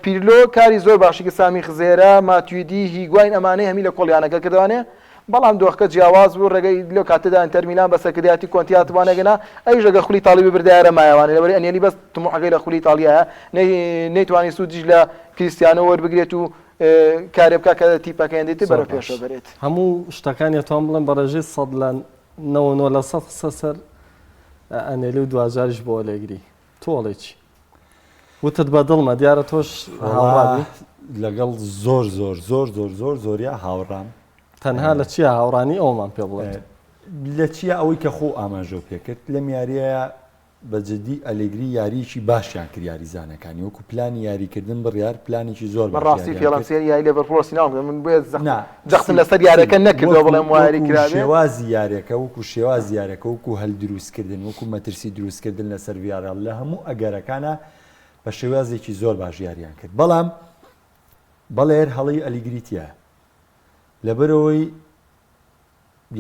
پیرلۆ کاری زۆر باشی سامی خزێرە ماتویدی هیگواین ئەمانەی هەمی لە کۆڵیانەکە کردوانێ بەڵام دۆخەکە جیاواز بوو ڕێگەی لەو کاتەدا ئینتەر میلان بە سەرکردایەتی کۆنتیات وانەگەنا ئەیش ڕێگە خولی ئیتاڵی بردایارە مایەوانێ لەبەر ئەنێنی بەس تموحەکەی لە خولی ئیتاڵیایە نەیتوانی سوودیش لە کریستیانۆ وەربگرێت و کارێ بکە کە تیپەکەیان دێتی بەرە پێشەوە بێت هەموو شتەکانی توان بڵێن بە ڕێژەی 100 قسە سەر ئەنێلی و دوجارش بۆ ئەلێگری تۆڵێ چی وتت بە دڵمە دیارە تۆش هاوڕابی لەگەڵ زۆر زۆریا هاوڕام تەنها لە چیە هاوڕانی ئەومان پێ بڵێت لە چیە ئەوەی کە خۆ ئاماژە پێکرد لەم یاریەیە بەجددی ئەلێگری یاریی باشیان کرد یاریزانەکانی وەکو پلانی یاریکردن بڕیار پلانێکی زۆر ڕاستی فێڵەنسیەر یاری لێڤەرپۆڵ سیناڵ من بۆیە جەختم لەسەر یارەکە نەکردەوە بڵێم واری کرا شێوازی یاریەکە وەکو شێوازی یارەکە وەکو هەل دروستکردن وەکو مەترسی دروستکردن لەسەر ڤیاریال لە هەموو ئەگەرەکانە بە شێوازێکی زۆر باش یاریان کرد بەڵام بەڵێر هەڵی ئەلیگریتیە لەبەرەوەی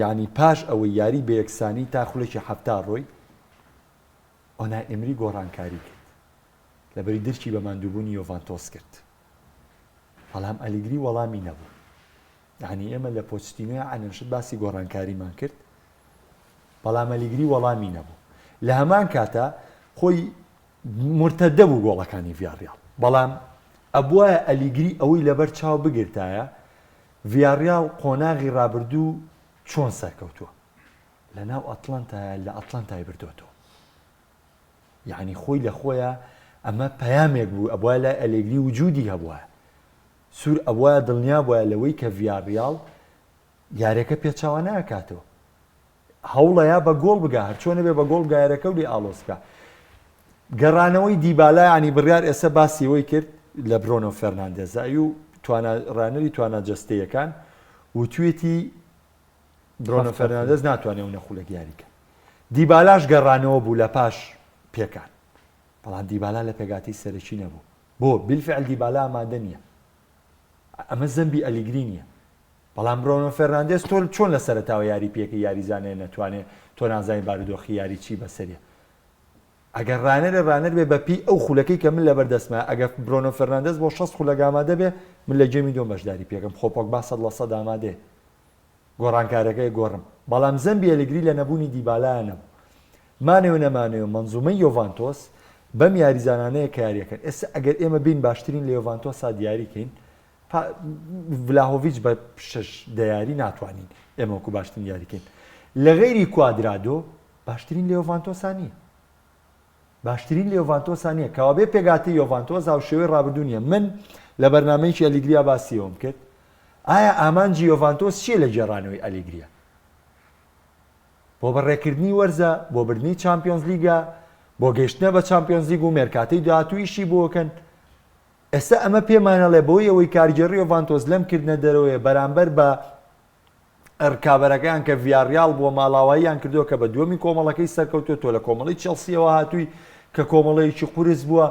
یعنی پاش ئەوەی یاری بە یەکسانی تا خولێکی هەفتا ڕۆی ئۆنای ئێمری گۆڕانکاری کرد لەبەری درکی بە ماندووبوونی یۆڤانتۆس کرد بەڵام ئەلیگری وەڵامی نەبوو یعنی ئێمە لە پۆچتینۆ ئەنەشت باسی گۆڕانکاریمان کرد بەڵام ئەلیگری وەڵامی نەبوو لە هەمان کاتە خۆی مرتەدە بوو گۆڵەکانی ڤیاریال بەڵام ئەبووە ئەلیگری ئەوەی لەبەر چاو بگرتایە ڤیاریال قۆناغی ڕابردوو چۆن سەرکەوتووە لە ناو ئەتڵەنتایە لە ئەتڵەنتای بردوێتەوە یعنی خۆی لە خۆیە ئەمە پەیامێک بوو ئەبووە لای ئەلیگری وجودی هەبووە سوور ئەوە دڵنیا بووە لەوەی کە ڤیاریال یاریەکە پێچاوە ناکاتەوە هەوڵەیە بە گۆڵ بگا هەر چۆنە بێ بە گۆڵ گایرەکە و لێ ئالۆسکە گەڕانەوەی دیبالا ینی بڕیار ئێستا باسیەوەی کرد لە برۆنۆ فەرناندێزایی و ڕانەری توانە جەستەیەکان وتوێتی برۆنۆ فەرناندێز ناتوانێت و نەخولەک یاریکە دیبالاش گەڕانەوە بوو لە پاش پێکان بەڵام دیبالا لە پێگاتی سەرەکی نەبوو بۆ بالفعل دیبالا ئامادە نییە ئەمە زەمبی ئەلیگری نییە بەڵام برۆنۆ فەرناندێز تۆ چۆن لە سەرەتاوە یاری پێکە یاریزانێ نەتوانێت تۆ نازانی بارودۆخی یاری چی بەسەریە ئەگەر ڕانەر بێ بەپی ئەو خولەکەی کە من لە بەردەستمە ئەگەر برۆنۆ فەرناندێز بۆ 6 خولەک ئامادە بێ من لە جێمی دۆ بەشداری پێکەم خۆپۆک با 100% ئامادێ گۆڕانکارەکەی گۆڕم بەڵام زەمبی ئەلیگری لە نەبوونی دیبالایە نەبوو مانێوە نەمانێوە منزومەی یۆڤانتۆس بەم یاریزانانەیە کە یاریەکەن ئێستا ئەگەر ئێمە بین باشترین لە یۆڤانتۆسا دیاریکەین ڤلاهۆڤیچ بە 6 دەیاری ناتوانین ئێمە وەکو باشترین یاریکەین لە غەیری کوادرادۆ باشترین لە یۆڤانتۆسا نییە باشترین لە یۆڤانتۆسا نییە کەوا بێ پێگاتی یۆڤانتۆس هاو شێوەی ڕابردوو نییە من لە بەرنامەیەکی ئەلیگریا باسیەوەم کرد ئایا ئامانجی یۆڤانتۆس چیە لە جێڕانەوەی ئەلیگریە بۆ بەڕێکردنی وەرزە بۆ بردنی چامپیۆنز لیگە بۆ گەیشتنە بە چامپیۆنز لیگ و مێرکاتەی داهاتوویشی بۆکەن ئێستا ئەمە پێمانەڵێ بۆی ئەوەی کارگەڕی یۆڤانتۆس لەم کردنە دەرەوەیە بەرامبەر بە ئەرکابەرەکان کە ڤیاریال بۆ ماڵاواییان کردو کە بە دووەمی کۆمەڵەکەی سەرکەوتۆ تۆ لە کۆمەڵی چێلسیەوە هاتووی کە کۆمەڵەیەکی قورس بووە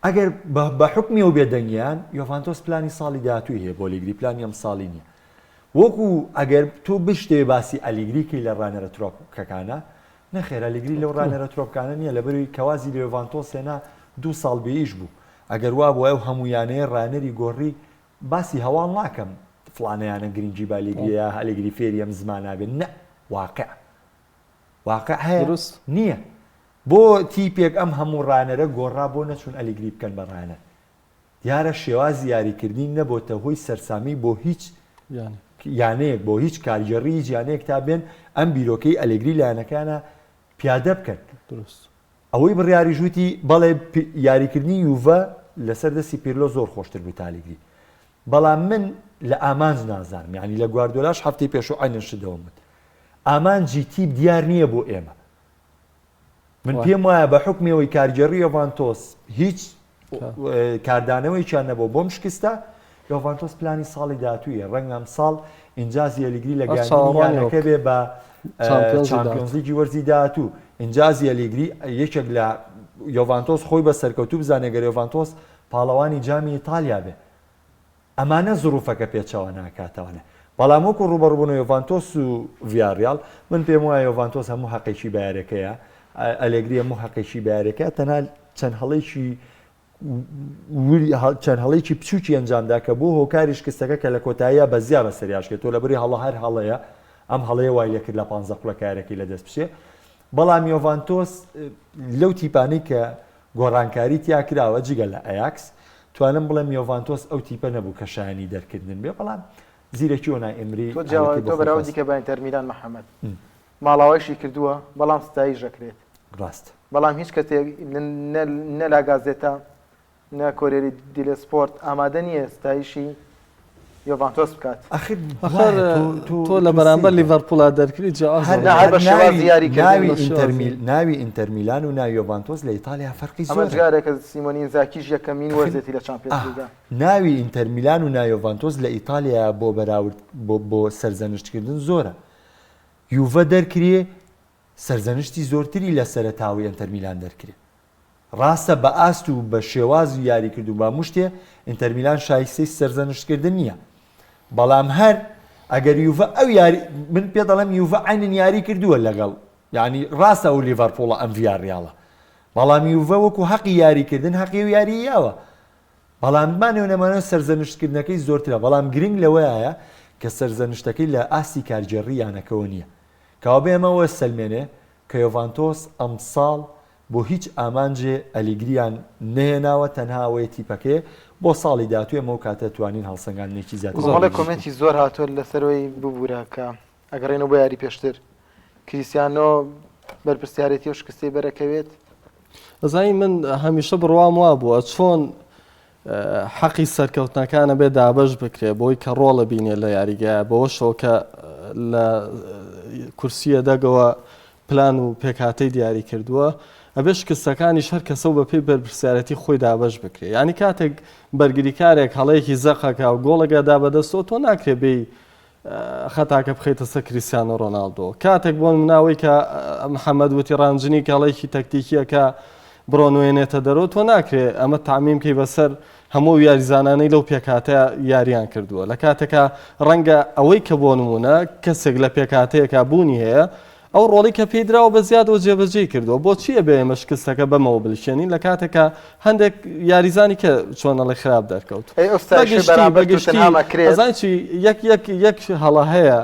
ئەگەر بە حکمی و بێدەنگیان یۆڤانتۆس پلانی ساڵی داهاتووی هەیە بۆ ئەلیگری پلانی ئەم ساڵی نییە وەکو ئەگەر تۆ بشتێ باسی ئەلیگریکەی لە ڕانەرە ترۆپکەکانە نەخێر ئەلیگری لەو ڕانەرە ترۆپکانە نییە لەبەروی کەوازی لە یۆڤانتۆس هێنا 2 ساڵ بێئیش بوو ئەگەر وا بۆ ئەو هەموویانەیە ڕانەری گۆڕی باسی هەواڵ ناکەم فڵانەیانە گرنگی بالیگریە ئەلیگری فێری ئەم زمانابێت نە واقع هەیە نییە بۆ تیپێک ئەم هەموو ڕانەرە گۆڕا بۆ نەچون ئەلیگری بکەن بە ڕانە دیارە شێوازی یاریکردنی نەبۆتە هۆی سەرسامی بۆ هیچ یانەیەک بۆ هیچ کارگەڕی یانەیەک تا بێن ئەم بیرۆکەی ئەلیگری لایەنەکانە پیادە بکەن ئەوەی بڕیاری ژووتی بەڵێ یاریکردنی یوڤە لەسەر دەستی پیرلۆ زۆر خۆشتر بوو تالیگری بەڵام من لە ئامانج نازانم یعنی لە گواردیۆلاش هەفتەی پێشوو ئاینشدەوە من ئامانجی تیپ دیار نییە بۆ ئێمە من پێم وایە بە حکمەوەی کارگەڕی یۆڤانتۆس هیچ کاردانەوەیان نەبوو بۆم شکستە یۆڤانتۆس پلانی ساڵی داهاتوویە ڕەنگە ئەم ساڵ ئینجازی ئەلیگری لە گاندیانەکە بێ بە چامپیۆنز لیگی وەرزی داهاتوو ئینجازی ئەلیگری یەکێک لە یۆڤانتۆس خۆی بە سەرکەوتوو بزانێ گەر یۆڤانتۆس پاڵەوانی جامی ئیتالیا بێ ئەمانە زروفەکە پێچەوە ناکاتەوەنە بەڵام وەکو ڕوبەڕووبوون یۆڤانتۆس و ڤیاریال من پێم وایە یۆڤانتۆس هەموو حەقێکی بەیارەکەیە ئەلێگری هەموو حەقێکی بەیارەکە تەنها چەند هەڵەیەکی بچووکی ئەنجامدا کە بۆ هۆکاری شکستەکە کە لە کۆتاییە بەزیا بە سەریاشکێت تۆ لەبەری هەڵە هەر هەڵەیە ئەم هەڵەیە وای لێ کرد لە 15 خولەکارێکی لە دەست بچێ بەڵام یۆڤانتۆس لەو تیپانەی کە گۆڕانکاری تیا کراوە جگە لە ئەیاکس توانم بڵێم یۆڤانتۆس ئەو تیپە نەبوو کە شایانی دەرکردن بێ بەڵام زیرەکی وەنای ئێمری تۆ بەراو دیکە بە ئینتەر میلان محەممەد ماڵاوایشی کردووە بەڵام ستایی ژەکرێت ڕاست بەڵام هیچ کەسێک نەلا گازێتە نە کۆرێری دیلە سپۆرت ئامادە نییە ستایشی یۆڤانتۆس بکات تۆ لە بەرامبەر لیڤەرپوڵا دەرکردی ناوی ئینتەر میلان و ناوی یۆڤانتۆس لە ئیتالیا فەرقی زۆرە ئەمەجارێکە سیمۆنی ئینزاکیش یەکەمین وەرزێتی لە چامپیۆنز لیگا ناوی ئینتەر میلان و ناوی یۆڤانتۆس لە ئیتالیا بۆ بەراورد بۆ سەرزەنشتکردن زۆرە یوڤە دەرکرێ سەرزەنشتی زۆرتری لە سەرەتاوی ئینتەر میلان دەرکرێت ڕاستە بە ئاست و بە شێواز و یاری کردو بە مشتێ ئینتەر میلان شایستەی سەرزەنشتکردن نییە بەڵام هەر ئەگەر یوڤە ئەو یاری من پێ دەڵێم یوڤە عینن یاری کردووە لەگەڵ یعنی ڕاستە ئەو لیڤەرپۆڵە ئەم ڤیاریاڵە بەڵام یوڤە وەکو حەقی یاریکردن حەقی و یارییاوە بەڵام بمانێونەمانە سەرزەنشتکردنەکەی زۆرترە بەڵام گرنگ لەوەیە کە سەرزەنشتەکەی لە ئاستی کارجێڕی یانەکەەوە نییە کاوە بێمەوە سەلمێنێ کە یۆڤانتۆس ئەم ساڵ بۆ هیچ ئامانجێ ئەلیگریان نهێناوە تەنها ئەوەیە تیپەکەی بۆ ساڵی دااتوێ ئەمە و کاتە توانین هەڵسەنگاندێکی زیاتر کۆمنتی زۆر هاتووە لەسەرەوەی ببوورە کە ئەگەڕێنەوە بۆ یاری پێشتر کریستیانۆ بەرپرسیارەتی و شکستی بەرەکەوێت ئەزای من هەمیشە بڕوام وا بووە چۆن حەقی سەرکەوتنەکانە بێ دابەش بکرێ بۆی کە ڕۆڵە بینێ لە یاریگایە بەوە شۆکە لە کورسیە دەگەوە پلان و پێکهاتەی دیاری کردووە ئەبێ شکستەکانی هەر کەسە و بەپێی بەرپرسیارەتی خۆی دابەش بکرێ ینی کاتێک بەرگریکارێک هەڵەیەکی زەقەکە و گۆڵەگەدا بەدەستەوە تۆ ناکرێ بێی خەتاکە بخەیتە سەر کریستیانۆ ڕۆناڵدۆ کاتێک بۆ مناوەی کە محەممەد وتی ڕانجنی کە هەڵەیەکی تەکتیکیەکە بڕۆنوێنێتە دەرەوە تۆ ناکرێ ئەمە تامیمکەی بەسەر هەموو یاریزانانەی لەو پێکاتە یاریان کردووە لە کاتێکە ڕەنگە ئەوەی کە بۆ نمونە کەسێک لە پێکاتەیەکە بوونی هەیە ئەو ڕۆڵی کە پێیدراوە بە زیادەوە جێبەجێ کردەوە بۆ چییە بێ ئێمە شکستەکە بەمەوە بلشێنین لە کاتێکە هەندێک یاریزانی کە چۆنەڵی خراپ دەرکەوت یەک هەڵە هەیە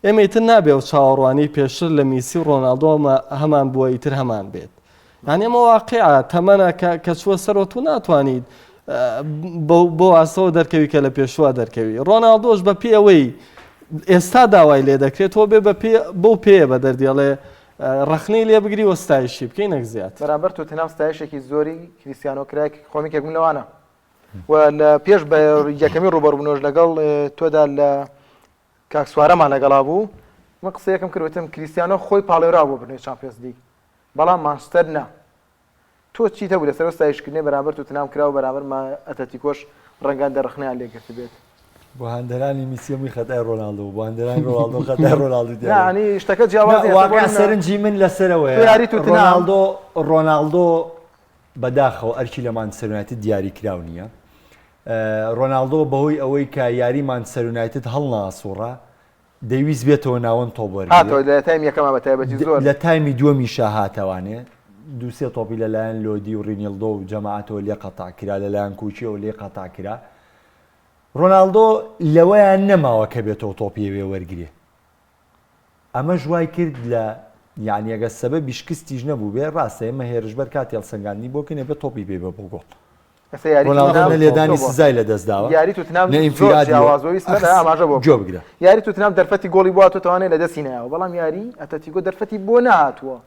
ئێمە ئیتر نابێ و چاوەڕوانی پێشتر لە میسی و ڕۆناڵدۆمە هەمان بووە ئیتر هەمان بێت یعنی ئەمە واقعە تەمەنە کە چووە سەرەوە تو ناتوانیت بۆ ئاسەوە دەرکەوی کە لە پێشوە دەرکەوی ڕۆناڵدۆش بە پێ ئەوەی ئێستا داوای لێ دەکرێتەوە بێ بۆ پێ بە دەردێڵێ ڕخنەی لێ بگری وەستایشی بکەی نەک زیات بەرامبەر تۆتەنهام ستایشێکی زۆری کریستیانۆ کرای خۆمیکێک بوون لەوانە و لە پێش بە یەکەمی ڕوبەڕبوونەوەش لەگەڵ تۆدا لە کاکسوارەمان لەگەڵا بوو من قسەیەکەم کردوتم کریستیانۆ خۆی پاڵێرا بۆ بنێ چامپیۆنس لیگ بەڵام مانچستەر نا تۆ چیتە بوو لەسەر ستایشکردنی بەرامبەر تۆتەنهام کراوە بەرامبەر ئەتلتیکۆش ڕەنگە دەرەخنەیان لێگرت بێت بۆ هەندەرانی میسیەمی خەتای ڕۆناڵدۆ بۆ هەندەرانی ڕۆناڵدۆ خەتای ڕۆناڵدۆ ینی شتەکە جیاوازی واقعا سەرنجی من لەسەرەوەیە ڕۆناڵدۆ بەداخەوە ئەرکی لە مانچستەر یونایتد دیاری کراو نییە ڕۆناڵدۆ بەهۆی ئەوەی کە یاری مانچستەر یونایتد هەڵناسووڕە دەیویست بێتەوە ناوەند تۆبەر لە تایمی دووەمی شاهاتەوانێ دووسێ تۆپی لەلایەن لۆدی و ڕینیلدۆ و جەماعەتەوە لێ قەتاکرا لەلایەن کوچیەوە لێ قەتاکرا ڕۆناڵدۆ لەوەیان نەماوە کە بێتەوە تۆپیەوێ وەرگێ ئەمە ژوای کرد لە یعنی ئەگە سەبەبی شکستیش نەبوو بێ ڕاستە ئێمە هێرشبەر کاتی هەڵسەنگاندنی بۆ کەنێ بە تۆپی بێ بە بۆ گۆڵ ڕۆناڵدۆ لێدانی سزای لەدەستداوە جۆ بگرە یاری توتنام دەرفەتی گۆڵی بووە توانێت لە دەستی نایەوە بەڵام یاری ئەتلتیکۆ دەرفەتی بۆ نهاتووە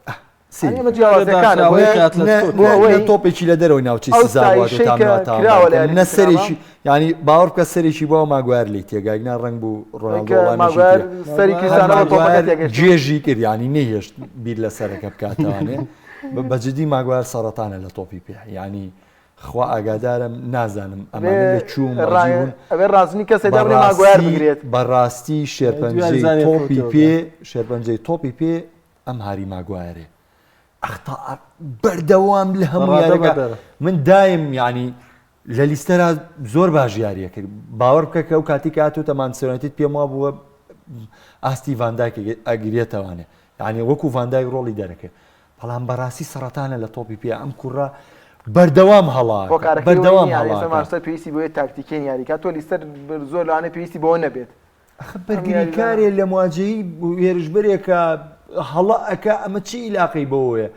تۆپێکی لە دەرەوەی ناوچی نەسەرێکی ینی باوەڕ بکە سەرێکی بۆ ماگوار لی تێگاینا ڕنگ بوو ڕۆناڵدۆجێژی کرد ینی نەهێشت بیر لە سەرەکە بکاتوانێ بەجددی ماگوار سەرەتانە لە تۆپی پێ ینی خوا ئاگادارم نازانم ئەمانە لە چوون ئەوێ ڕازنی کەسێ دەبێ ماگوار بگرێت بەڕاستی شێرپەنجەی تۆپی پێ شێرپەنجەی تۆپی پێ ئەم هاری ماگوارێ ئەختا بەردەوام لە هەموو یاریەکە من دایم ینی لە لیستەرا زۆر باش یاریە کرد باوەڕ بکە کە ئەو کاتی کە هاتوتە مانچستەر یونایتد پێم وا بووە ئاستی ڤاندایک ئەگرێتەوانێ ینی وەکو ڤاندایک ڕۆڵی دەرەکەێت بەڵام بەڕاستی سەرەتانە لە تۆپی پێ ئەم کوڕە بەردەوام هەڵا بەردەوام ماستەر پێویستی بۆیە تاکتیکێن یاریکە تۆ لیستەر زۆر لەوانەیە پێویستی بەوە نەبێت بەرگریکارێ لە مواجهی هێرشبەرێکە هەڵە ئەکە ئەمە چی عیلاقەی بەوەیە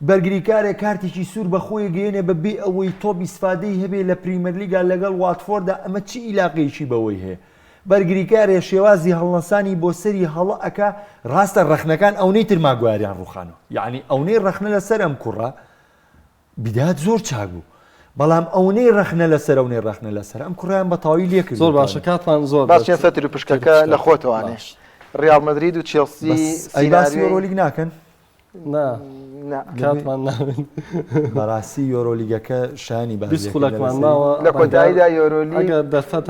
بەرگریکارێک کارتێکی سوور بەخۆی گەێنێ بەبێ ئەوەی تۆپ ئیسفادەی هەبێ لە پریمەرلیگا لەگەڵ واتفۆردا ئەمە چی عیلاقەیەکی بەوەی هەیە بەرگریکارێ شێوازی هەڵنەسانی بۆ سەری هەڵە ئەکە ڕاستە ڕەخنەکان ئەوەی تر ماگواریان ڕوخانەوە یعنی ئەوەی ڕەخنە لەسەر ئەم کوڕە بیدات زۆر چاک بوو بەڵام ئەوەی ڕەخنە لەسەر ئەوەی ڕەخنە لەسەر ئەم کوڕیان بە تاوی لێ کرد زۆر باشە کاتمان زۆر باشیان سەتر پشکەکە لە خۆتەوانێ ڕیال مەدرید و چێلسی ئەیباسی یۆرۆلیگ ناکەن کاتمان ناوین بەڕاستی یۆرۆلیگەکە شانی باز خولەکمان ماوە لە کۆتاییدا یۆرۆلیگ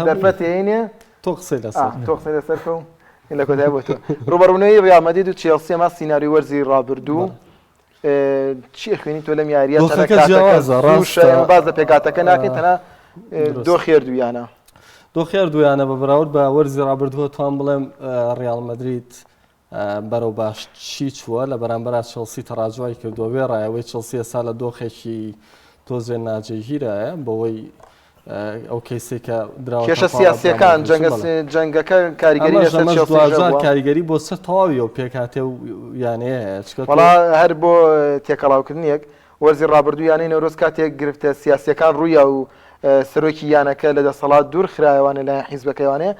دەرفەتێنێ تۆ قسەی لەسەر تۆ قسەی لەسەر کەو لە کۆتایی بۆ تۆ ڕوبەڕوونەوەی ڕیال مەدرید و چێلسی ئەمە سیناریۆ وەرزی ڕابردوو چی خوێنی تۆ لەم یاریە دۆخەکە جیاوازە، ڕاستە. باز لە پێکاتەکە ناکەین تەنها دۆ خێردویانە. دۆ خێردویانە بە بەراورد بە وەرزی ڕابردووە توان بڵێم ڕیال مەدرید بەرەو باشچی چووە لە بەرامبەر چێلسی تەڕاجوای کردووە وێ ڕایەوەی چێلسی ئێستا لە دۆخێکی تۆزێ ناجێگیرایە بەوەی ئەو کەیسێک کە کێشە سیاسیەکان جەنگەکە کاریگەری کاریگەری بۆ سەر تەواوی و پێکاتێ و یانەیە وڵا هەر بۆ تێکەڵاوکردنیەک وەرزی ڕابردوو یانەی نەورۆز کاتێک گرفتە سیاسیەکان ڕوویە و سەرۆکی یانەکە لە دەسەڵات دوور خرایەوانە لە حیزبەکەیوانەیە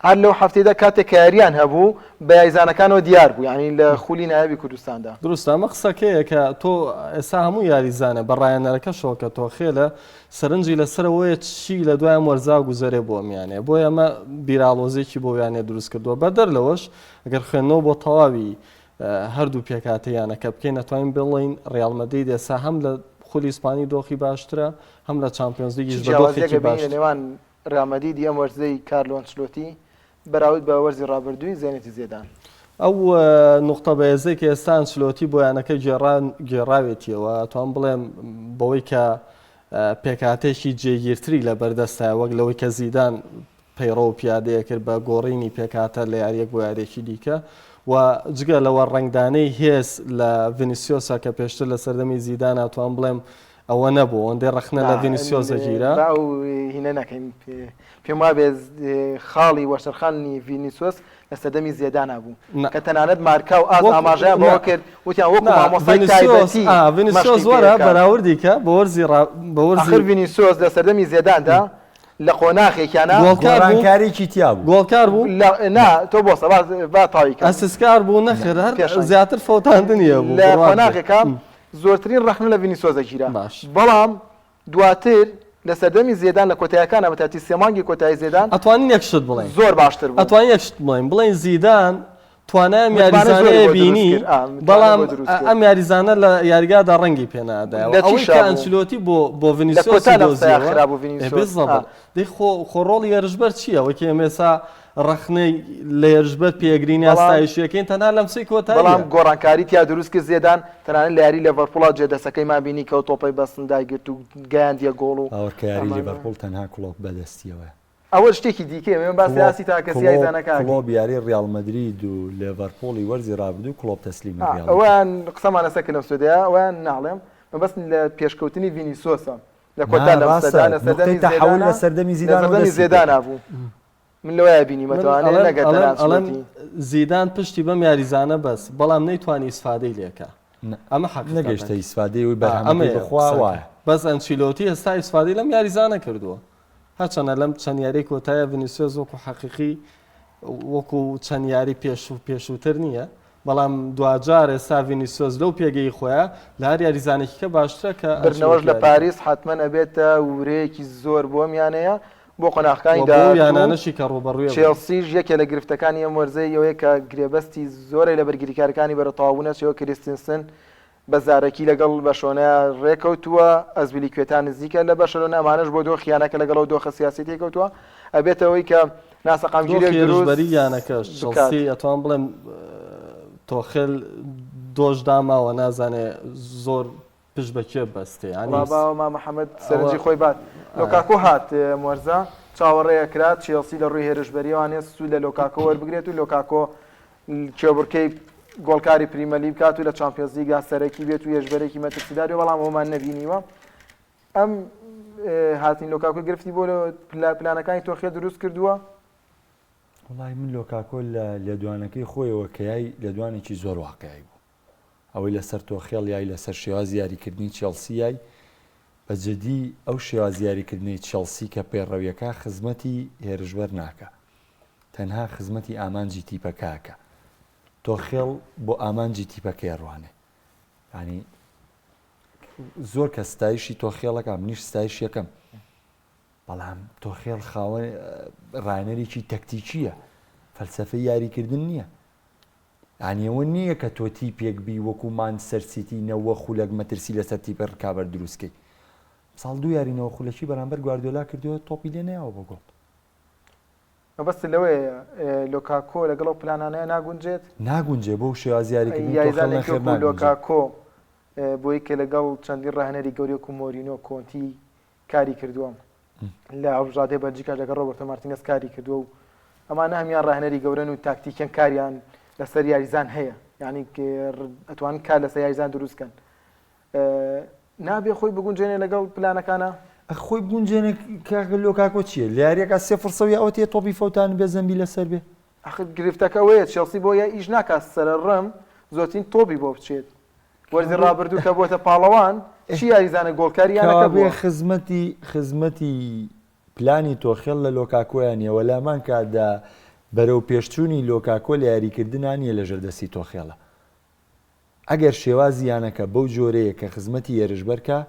هەر لەو هەفتەیەدا کاتێک کاریان هەبوو بە یاریزانەکانەوە دیار بوو، یعنی لە خولی نایابی کوردستاندا. دروستە ئەمە قسەکەیە کە تۆ ئێستا هەموو یاریزانە بە ڕایەنەرەکەشەوە کە تۆ خێلە سەرنجی لەسەرەوەیە چی لە دوایان وەرزا گوزەرێ بۆ میانێ بۆ ئەمە بیرالۆزێکی بۆ یانێ دروست کردووە بەدەر لەوەش ئەگەر خوێندنەوە بۆ تەواوی هەردوو پێکاتەیانەکە بکەین نەتوانین بڵین ڕیال مەدرید ئێستا هەم لە خولی ئیسپانی دۆخی باشترە هەم لە چامپیۆنز لیگیش بە دۆخێکی باشتر. نێوان ڕیال مەدرید ئەم وەرزەی کارلۆ ئەنچلۆتی بەراورد بە وەرزی ڕابردووی زێنێتی زێدان. ئەو نقطە بەهێزەی کە ئێستا ئەنچلۆتی بۆ یانەکەی گێڕاوێتیەوە توان بڵێم بەوەی کە پێکاتێکی جێگیرتری لە بەردەستایە وەک لەوەی کە زیدان پەیڕۆ و پیادەیە کرد بە گۆڕینی پێکاتە لە یاریەک بۆ یاریێکی دیکە و جگە لەوە ڕنگدانەی هێز لە ڤینیسیۆسا کە پێشتر لە سەردەمی زیدان ناتوان بڵێم ئەوە نەبوو ئەوەندەی ڕەخنە لە ڤینیسیۆسە گیرە هینە نەکەین پێم وابێ خاڵی وەشەرخانی ڤینیسیۆس لە سەردەمی زیدان بوو کە تەنانەت مارکا و ئاز ئاماژەیان بەوە کرد وتیان وەکو مامۆستای تایبەتی ڤینیسیۆس وەرە بەراوردی کە بە وەرزی ڤینیسیۆس لە سەردەمی زیداندا لە قۆناغێکیانە گۆڕانکاریی تیا بوو گۆڵکار بوو تۆ بۆ با تاوی ئەسسکار بوو نەخێر هەر زیاتر فەوتاندنیە بوو لە قۆناغێکە زۆرترین ڕەخنە لە ڤینیسیۆسە گیرە بەڵام دواتر لە سەردەمی زێدان لە کۆتاییەکانە بە تاتی سێمانگی کۆتایی زێدان ئەتوانین یەکشت بڵێن زۆر باشتر بوو ئەتوانین یەکشت بڵێن زیدان توانای یاریزانەیە بینی بەڵام ئەم یاریزانە لە یاریگادا ڕەنگی پێنادایەوە ئەوەی کە ئەنچلۆتی بۆ ڤینیسیۆسی دۆزیەوە دەی خۆڕۆڵی هێرشبەر چییە وەکی ئێمێسا ڕەخنەی لە هێرشبەر پێگرینی ئاستایشیەکەین تەنها لەم سەی کۆتایی بەڵام گۆڕانکاری تیا دروست کرد زێدان تەنانەت لە یاری لەڤەرپوڵا جێدەسەکەی مابینی کە تۆپەی بەستندای گرت و گەیاندیە گۆڵ و ئەوەکە یاری لەڤەرپوڵ تەنها کڵۆپ بەدەستیەوە ئەوە شتێکی دیکە من باسی ئاسی تاکەسی یاریزانەکە کڵۆب یاری ڕیال مەدرید و لێڤەرپوڵی وەرزی ڕابردوو کڵۆب تەسلیمی ڕیال ئەویان قسەمان لەسەر کردم سودەیە ئەویان ناڵێم مەبەست لە پێشکەوتنی ڤینیسیۆسە لە کۆتا لە سەردەمی زیدان بوو من لەوەیە بینیمەتەوانێت نەگەڵەن زیدان پشتی بەم یاریزانە بەس بەڵام نەیتوانی ئیسفادەی لێکە ئەمە حەق نەگەشتە ئیسفادەی و بەرهەمەی بخوا وایە بەس ئەنچیلۆتی ئێستا ئیسفادەی لەم یاریزانە کردووە هەرچەنە لەم چەند یاری کۆتایە ڤینیسیۆس وەکو حەقیقی وەکو چەند یاری پێشووتر نییە بەڵام دوجار ئێستا ڤینیسیۆس لەو پێگەی خۆیان لە هەر یاریزانێکیکە باشترە کە برنەوەش لە پاریس حتمما ئەبێتە ورەیەکی زۆر بۆ میانەیە بۆ قۆناغەکانی یانانەشی کە ڕوبەڕووی چێلسیش یەکێ لە گرفتەکانی ئەم وەرزەی ئەوەیە کە گرێبەستی زۆرێک لە بەرگریکارەکانی بەرەتەواوبوونە چێوە کریستنسن بەزارەکی لەگەڵ بەشۆنە ڕێکەوتووە ئەزبیلی کوێتان نزیکە لە بەشەرۆنە ئەمانش بۆ دۆ خیانەکە لەگەڵەوە دۆخە سیاسی تێکەوتووە ئەبێتەوەی کە ناسەقامگیری دروستبەری یانەکەش چێلسی ئەتوان بڵێم تۆخێل دۆش داماوە نازانێ زۆر پشت بەکێ بەستێ باوەما محەممەد سەرنجی خۆی بات لۆکاکۆ هات مۆرزە چاوەڕێیە کرات چێلسی لە ڕووی هێرشبەریوانێ سوود لە لۆکاکۆ وەربگرێت و لۆکاکۆ کێبڕکەی گۆڵکاری پریمەلی بکات و لە چامپیۆنز لیگا سەرەکی بێت و هێرشبەرێکی مەترسیداری بەڵام ئەومان نەبینیوە ئەم هاتین لۆکاکۆ گرفتی بۆ پلانەکانی تۆخێ دروست کردووە وڵای من لۆکاکۆ لە لێدوانەکەی خۆیەوە کەیای لێدوانێکی زۆر واقعی بوو ئەوەی لەسەر تۆخێڵ یای لەسەر شێواز یاریکردنی چێلسی یای بەجددی ئەو شێواز یاریکردنی چێلسی کە پێڕەویەکە خزمەتی هێرشبەر ناکە تەنها خزمەتی ئامانجی تیپەکەکە تۆخێڵ بۆ ئامانجی تیپەکەی ڕوانێ ینی زۆر کە ستایشی تۆخێڵەکە منیش ستایش یەکەم بەڵام تۆخێڵ خاوەن ڕایەنەرێکی تەکتیکیە فەلسەفەی یاریکردن نییە ئەوە نییە کە تۆ تیپێک بی وەکومان سەرسیتی نەوە خولەک مەترسی لەسەر تیپە ڕکابەر دروستکەی ساڵ دوو یارینەوە خولەکی بەرامبەر گواردیۆلا کردووە تۆپی لێ نەیەوە بۆ گۆڵ بەست لەوەیە لۆکاکۆ لەگەڵ پلانانەیە ناگونجێت ناگونجێ بۆ شێواز یاریکردنی لۆکاکۆ بۆی کە لەگەڵ چەندین ڕاهێنەری گەورەی و مۆرینۆ کۆنتی کاری کردووە لە ئەوژادەی بەلجیکا لەگەڵ ڕۆبەرتۆ مارتینێز کاری کردووە و ئەمانە هەمیان ڕاهێنەری گەورەن و تاکتیکیان کاریان لەسەر یاریزان هەیە یعنی ئەتوانن کار لەسەر یاریزان دروستکەن نابێ خۆی بگونجێنێ لەگەڵ پلانەکانە خۆی بگونجێنێ کاکە لۆکاکۆ چییە لە یاریەکە 0 ئەوە تێ تۆپی فەوتان بێ زەمبی لەسەر بێ ئەخر گرفتەکە ئەوەیە چێلسی بۆ یا ئیش ناکات سەرە ڕەم زۆرترین تۆپی بۆ بچێت وەرزی ڕابردوو کە بۆتە پاڵەوان چی یاریزانە گۆڵکاریانەکە بێ خزمەتی پلانی تۆخێڵ لە لۆکاکۆیانیە وەلامان کاتدا بەرەو پێشچوونی لۆکاکۆ لە یاریکردنانیە لە ژەردەستی تۆخێڵە ئەگەر شێوازی یانەکە بەو جۆرەیە کە خزمەتی ێرشبەرکە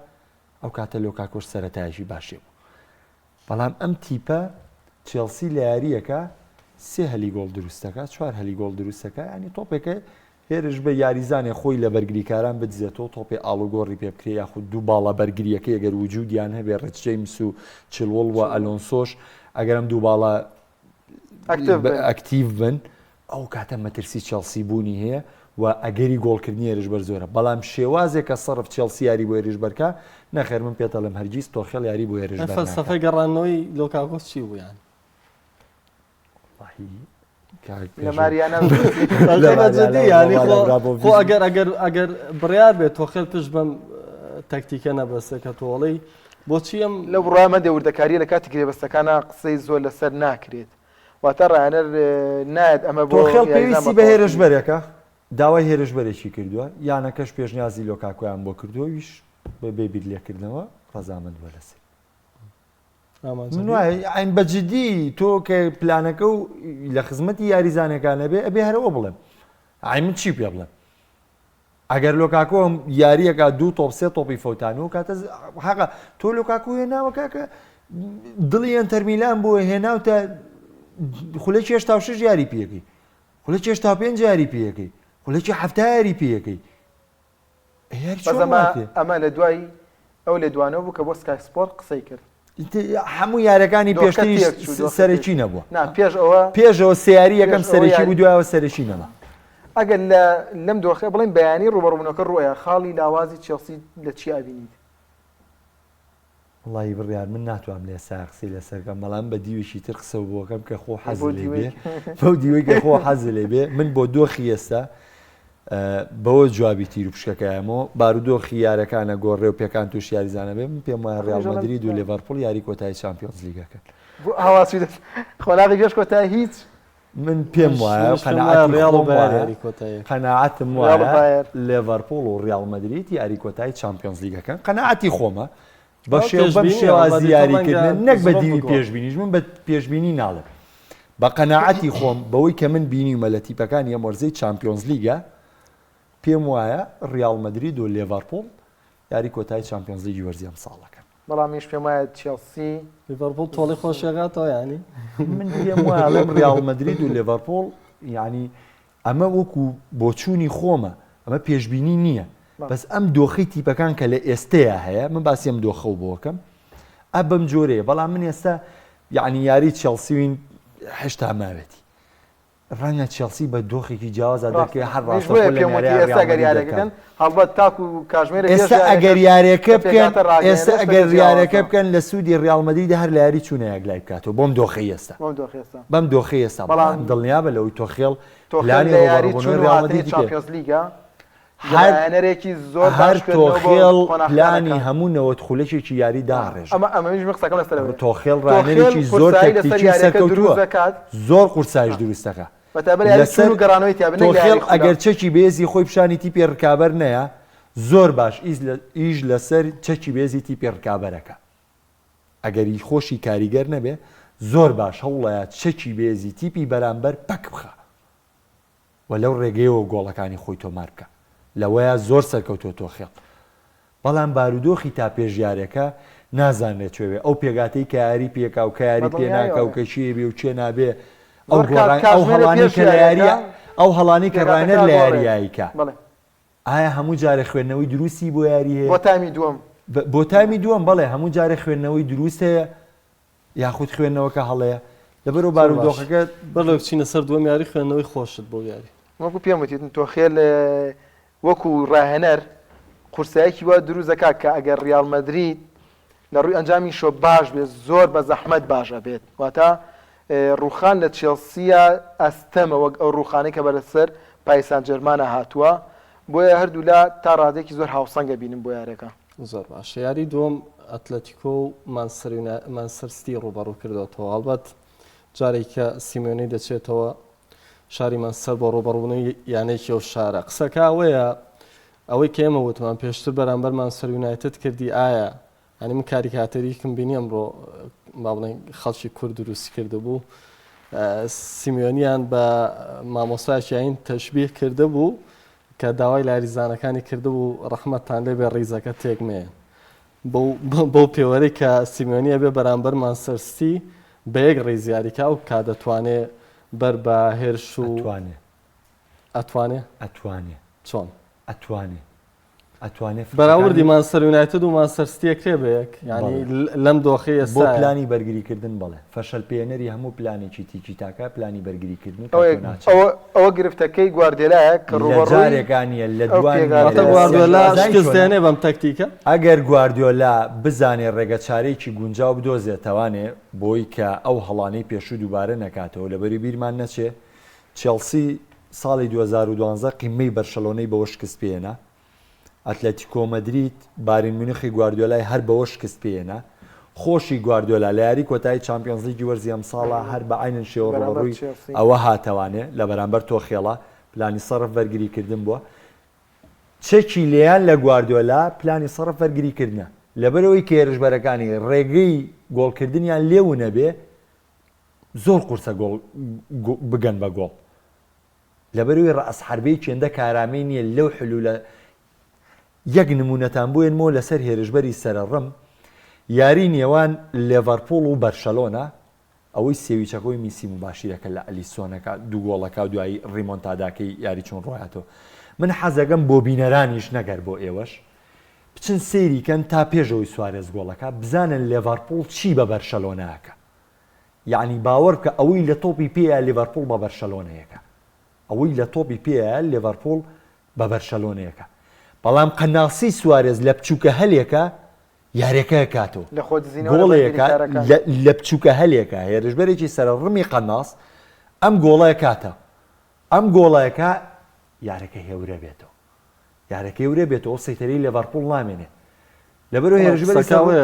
ئەو کاتە لۆکاکۆش سەرەتایشی باشێ بوو بەڵام ئەم تیپە چێلسی لە یاریەکە 3 هەلی گۆڵ دروستەکە 4 هەلی گۆڵ دروستەکە ینی تۆپێکە هێرش بە یاریزانێ خۆی لە بەرگریکاران بدزێتەوە تۆپی ئاڵوگۆڕی پێ بکرێ یاخود دوو باڵە بەرگریەکە ئەگەر وجودیان هەبێ ڕچجەیمس و چلوڵ و ئەلۆنسۆش ئەگەرم دوو باڵە ئەکتیڤ بن ئەو کاتە مەترسی چێلسی بوونی هەیە و ئەگەری گۆڵکردنی ێرشبەر زۆرە بەڵام شێوازێک کە سەرف چێلسی یاری بۆ ێرشبەرکە نەخێر من پێتەڵم هەرگیز تۆخێڵ یاری بۆ ێرشبەر فەلسەفەی گەڕانەوەی لۆکاکۆس چی بوو یان لە ماریانە خۆ ئەگەر بڕیار بێت تۆخێل پشت بەم تەکتیکە نەبەستە کە تۆڵی بۆچی ئەم لە بڕامە دەوردەکاری لە کاتی گرێبەستەکانە قسەی زۆر لەسەر ناکرێت واتە ڕایەنەر نایەت ئەمە بۆ تۆخێڵ پێویستی بە هێرشبەرێکە داوای هێرشبەرێکی کردووە یانەکەش پێشنیازی لۆکاکۆیان بۆ کردووە ویش بە بێبیر لێکردنەوە ڕەزامەند وە لەسەر ئەین بەجددی تۆ کە پلانەکە و لە خزمەتی یاریزانەکانە بێ ئەبێ هەرەوە بڵێم ئای من چی پێ بڵێم ئەگەر لۆکاکۆ یاریەکە 2 تۆپ 3 تۆپی فەوتانەوە کاتە حەقا تۆ لۆکاکۆ هێناوە کە دڵی ئەنتەر بۆ هێناوتە خولەکی 86 یاری پێەکەی خولەکی 85 یاری پێەکەی خولەکی 7 یاری پێەکەی ئەمە لە دوای ئەو لێ دوانەوە بوو کە بۆ سکای سپۆرت قسەی کرد هەموو یارەکانی پێشتری سەرەکی نەبووە پێشەوە سیاری یەکەم سەرەکی بوو دوایەوە سەرەکی نەما ئەگەر لەم دۆخە بڵێن بەیانی ڕوبەڕوونەکە ڕۆیە خاڵی لاوازی چێلسی لە چی ئابینیت وڵی بڕیار من ناتوانم لێ ساقسی لەسەرکەم بەڵام بە دیوێکی تر قسە بۆکەم کە خۆ حەز لێ بێ بەو دیوەی کە خۆ حەز لێ بێ من بۆ دۆخی ئێستا بەوە جوابی تیر و پشکەکەیەمەوە بارودۆخی یارەکانە گۆڕێ و پێکان توش یاریزانە بێ من پێم وایە ڕیال مەدرید و لێڤەرپۆڵ یاری کۆتایی چامپیۆنز لیگەکەن هەواسی خۆلاقی پێش کۆتایی هیچ من پێم وایە قەناعەتم وایە لێڤەرپۆڵ و ڕیال مەدرید یاری کۆتایی چامپیۆنز لیگەکەن قەناعەتی خۆمە بەم شێوازی یاریکردن نەک بە دیوی پێشبینیش من بە پێشبینی ناڵێم بە قەناعەتی خۆم بەوەی کە من بینیمە لە تیپەکانی ئەم وەرزەی چامپیۆنز لیگە پێم وایە ڕیال مەدرید و لێڤەرپۆڵ یاری کۆتایی چامپیۆنز لیگی وەرزی ئەم ساڵەکەن بەڵامیش پێم وایە چێلسی لێڤەرپۆڵ تۆڵی خۆشیێغاتەوە ینی من پێم وایە لەم ڕیال مەدرید و لێڤەرپۆڵ یعنی ئەمە وەکو بۆچوونی خۆمە ئەمە پێشبینی نییە بەس ئەم دۆخی تیپەکان کە لە ئێستەیە هەیە من باسی ئەم دۆخە و بۆکەم ئە بەم جۆرەیە بەڵام من ئێستا یعنی یاری چێلسیوین هێشتا ماوێتی ڕەنگە چێلسی بە دۆخێکی جیاوازە دەکرێت هەر ڕاستەگەریارەکەن هەڵبەت تاکو و کاژمێرە ئێستا ئەگەر یاریەکە بکەن ئێستا ئەگەر یاریەکە بکەن لە سوودی ڕیال مەدرید هەر لە یاری چوونە یەکلای بکاتەوە بۆم دۆخی ئێستا بەم دۆخی ئێستا بەڵام دڵنیا بە لەوەی تۆخێڵ پلانی ڕۆبەڕوونەوەی ڕیال مەدرید چامپیۆنز لیگە هەرێکی زۆر هەر تۆخێڵ پلانی هەموو نەوەت خولەکێکی یاری داڕێژ ئەمەش قسەکەم لەسەر تۆخێڵ ڕانەرێکی زۆر تەکتیکی سەرکەوتووە زۆر قورسایش دروستەکە تۆخێڵ ئەگەر چەکی بێزی خۆی پیشانی تیپی ڕکابەر نەیە زۆر باش ئیش لەسەر چەکی بێزی تیپی ڕکابەرەکە ئەگەری خۆشی کاریگەر نەبێ زۆر باش هەوڵەیە چەکی بێزی تیپی بەرامبەر پەک بخە و لەو ڕێگەیەوە گۆڵەکانی خۆی تۆمار بکە لەوەیە زۆر سەرکەوتۆ تۆخێڵ بەڵام بارودۆخی تا پێژیارەکە نازانێت کوێ ئەو پێگاتەی کە یاری پێکا و کە یاری پێ ناکە و کە چیە بێ و چێ نابێ ئەو هەڵانی کە لە یاریە ئەو هەڵانی کە ڕانەر لە یاریاییکە ئایا هەموو جارە خوێندنەوەی دروستی بۆ یاری هەیە بۆ تامی دووەم بەڵێ هەموو جارە خوێندنەوەی دروست هەیە یاخود خوێندنەوەکە هەڵەیە لەبەرەوە بارودۆخەکە بەڵێ بچینە سەر دووەم یاری خوێندنەوەی خۆشت بۆ یاری وەکو پێم وتیت تۆخێل وەکو ڕاهێنەر قورسایەکی وە دروستەکە کە ئەگەر ریال مەدرید لە ڕووی ئەنجامی شۆ باش بێت زۆر بە زەحمەت باشە بێت واتە ڕوخان لە چێلسیە ئەستەمە وەک ئەو ڕوخانەی کە بەرەسەر پایسان جەرمانە هاتووە بۆیە هەردوو لە تا ڕادێکی زۆر هاوسەنگە بینم بۆ یارەکە زۆر باش یاری دووەم ئەتلەتیکۆ و مانچستەر سیتی ڕوبەڕوو کردوەوە هەڵبەت جارێکە سیمۆنی دەچێتەوە شاری مانچستەر بۆ ڕوبەڕوونی یانێکی ئەو شارە قسەکە ئەوەیە ئەوەی کە ئێمە وتمان پێشتر بەرامبەر مانچستەر یونایتد کردی ئایا ئەنی من کاریکاتەریکم بینی ئەمڕۆ با بڵێن خەڵکی کورد دروستی کرده بوو سیمیۆنیان بە مامۆستایشیین تەشبیه کرده بوو کە داوای لاریزانەکانی کرده بوو ڕەحمەتتان لێ بێ ڕیزەکە تێکمێ بۆ پێوەرەی کە سیمیۆنیە بێ بەرامبەر مانچستەر سیتی بە یەک ڕێزیاریکا و کا دەتوانێت بەر بە هێرش و ئەتوانێ چۆن ئەتوانێت بەراوردی مانچستەر یونایتد و مانچستەر سیتی یەکرێ بە یەک ینی لەم دۆخەی ئێستا بۆ پلانی بەرگریکردن بڵێ فەشەل پێێنەری هەموو پلانێکی تیکی تاکە پلانی بەرگریکردن ئەوە گرفتەکەی گواردیۆلایە کە ڕوبەڕوویەکانیە لە گواردیۆلا شکست دێنێ بەم تەکتیکە ئەگەر گواردیۆلا بزانێ ڕێگە چارەیەکی گونجاو بدۆزێتەوانێ بۆی کە ئەو هەڵانەی پێشوو دووبارە نەکاتەوە لەبەری بیرمان نەچێ چێلسی ساڵی 2012 قیمەی بەرشەلۆنەی بەوە شکست پێێنە ئەتلەتیکۆ مەدرید باین مونیخی گواردیۆلای هەر بەوە شکست پێێنە خۆشی گواردیۆلا لە یاری کۆتایی چامپیۆنز لیگی وەرزی ئەم ساڵە هەر بە عینن شێوە ڕوبەڕووی ئەوە هاتەوانێ لە بەرامبەر تۆ خێڵە پلانی سەرف بەرگریکردن بووە چێکی لێیان لە گواردیۆلا پلانی سەرف بەرگریکردنە لەبەرەوەی کە هێرشبەرەکانی ڕێگەی گۆڵکردنیان لێو نەبێ زۆر قورسە بگەن بە گۆڵ لەبەرەوەی ڕەئەس حەربەی چێندە کارامەی نییە لەو حلولە یەک نمونەتان بووێنمەوە لەسەر هێرشبەری سەرڕم یاری نێوان لێڤەرپۆڵ و بەرشەلۆنە ئەوەی سێویچەکەی میسی مباشیرەکە لە ئەلیسۆنەکە دوو گۆڵەکە و دوایی ڕیمۆنتاداکەی یاری چۆن ڕۆیاتەوە من حەزەکەم بۆ بینەرانیش نەگەر بۆ ئێوەش بچن سێریکەن تا پێشەوەی سوارێز گۆڵەکە بزانن لێڤەرپۆڵ چی بە بەرشەلۆنەکە یعنی باوەڕ کە ئەوەی لە تۆپی پێە لێڤەرپۆڵ بە بەرشەلۆنەیەەکە ئەوەی لە تۆپی پێە لێڤەرپۆڵ بە بەرشەلۆنەیەەکە بەڵام قەناسی سوارێز لە بچووکە هەلێکە یاریەکە کاتەوە گۆڵەیەکە لە بچووکە هەلێکە هێرشبەرێکی سەرڕمی قەناس ئەم گۆڵەیە کاتە ئەم گۆڵەیەکە یارەکە هێورە بێتەوە یارەکە هێورە بێتەوە سەیتەرەی لێڤەرپۆڵ نامێنێ لەبەرەوەی هێرشبەرێکەوە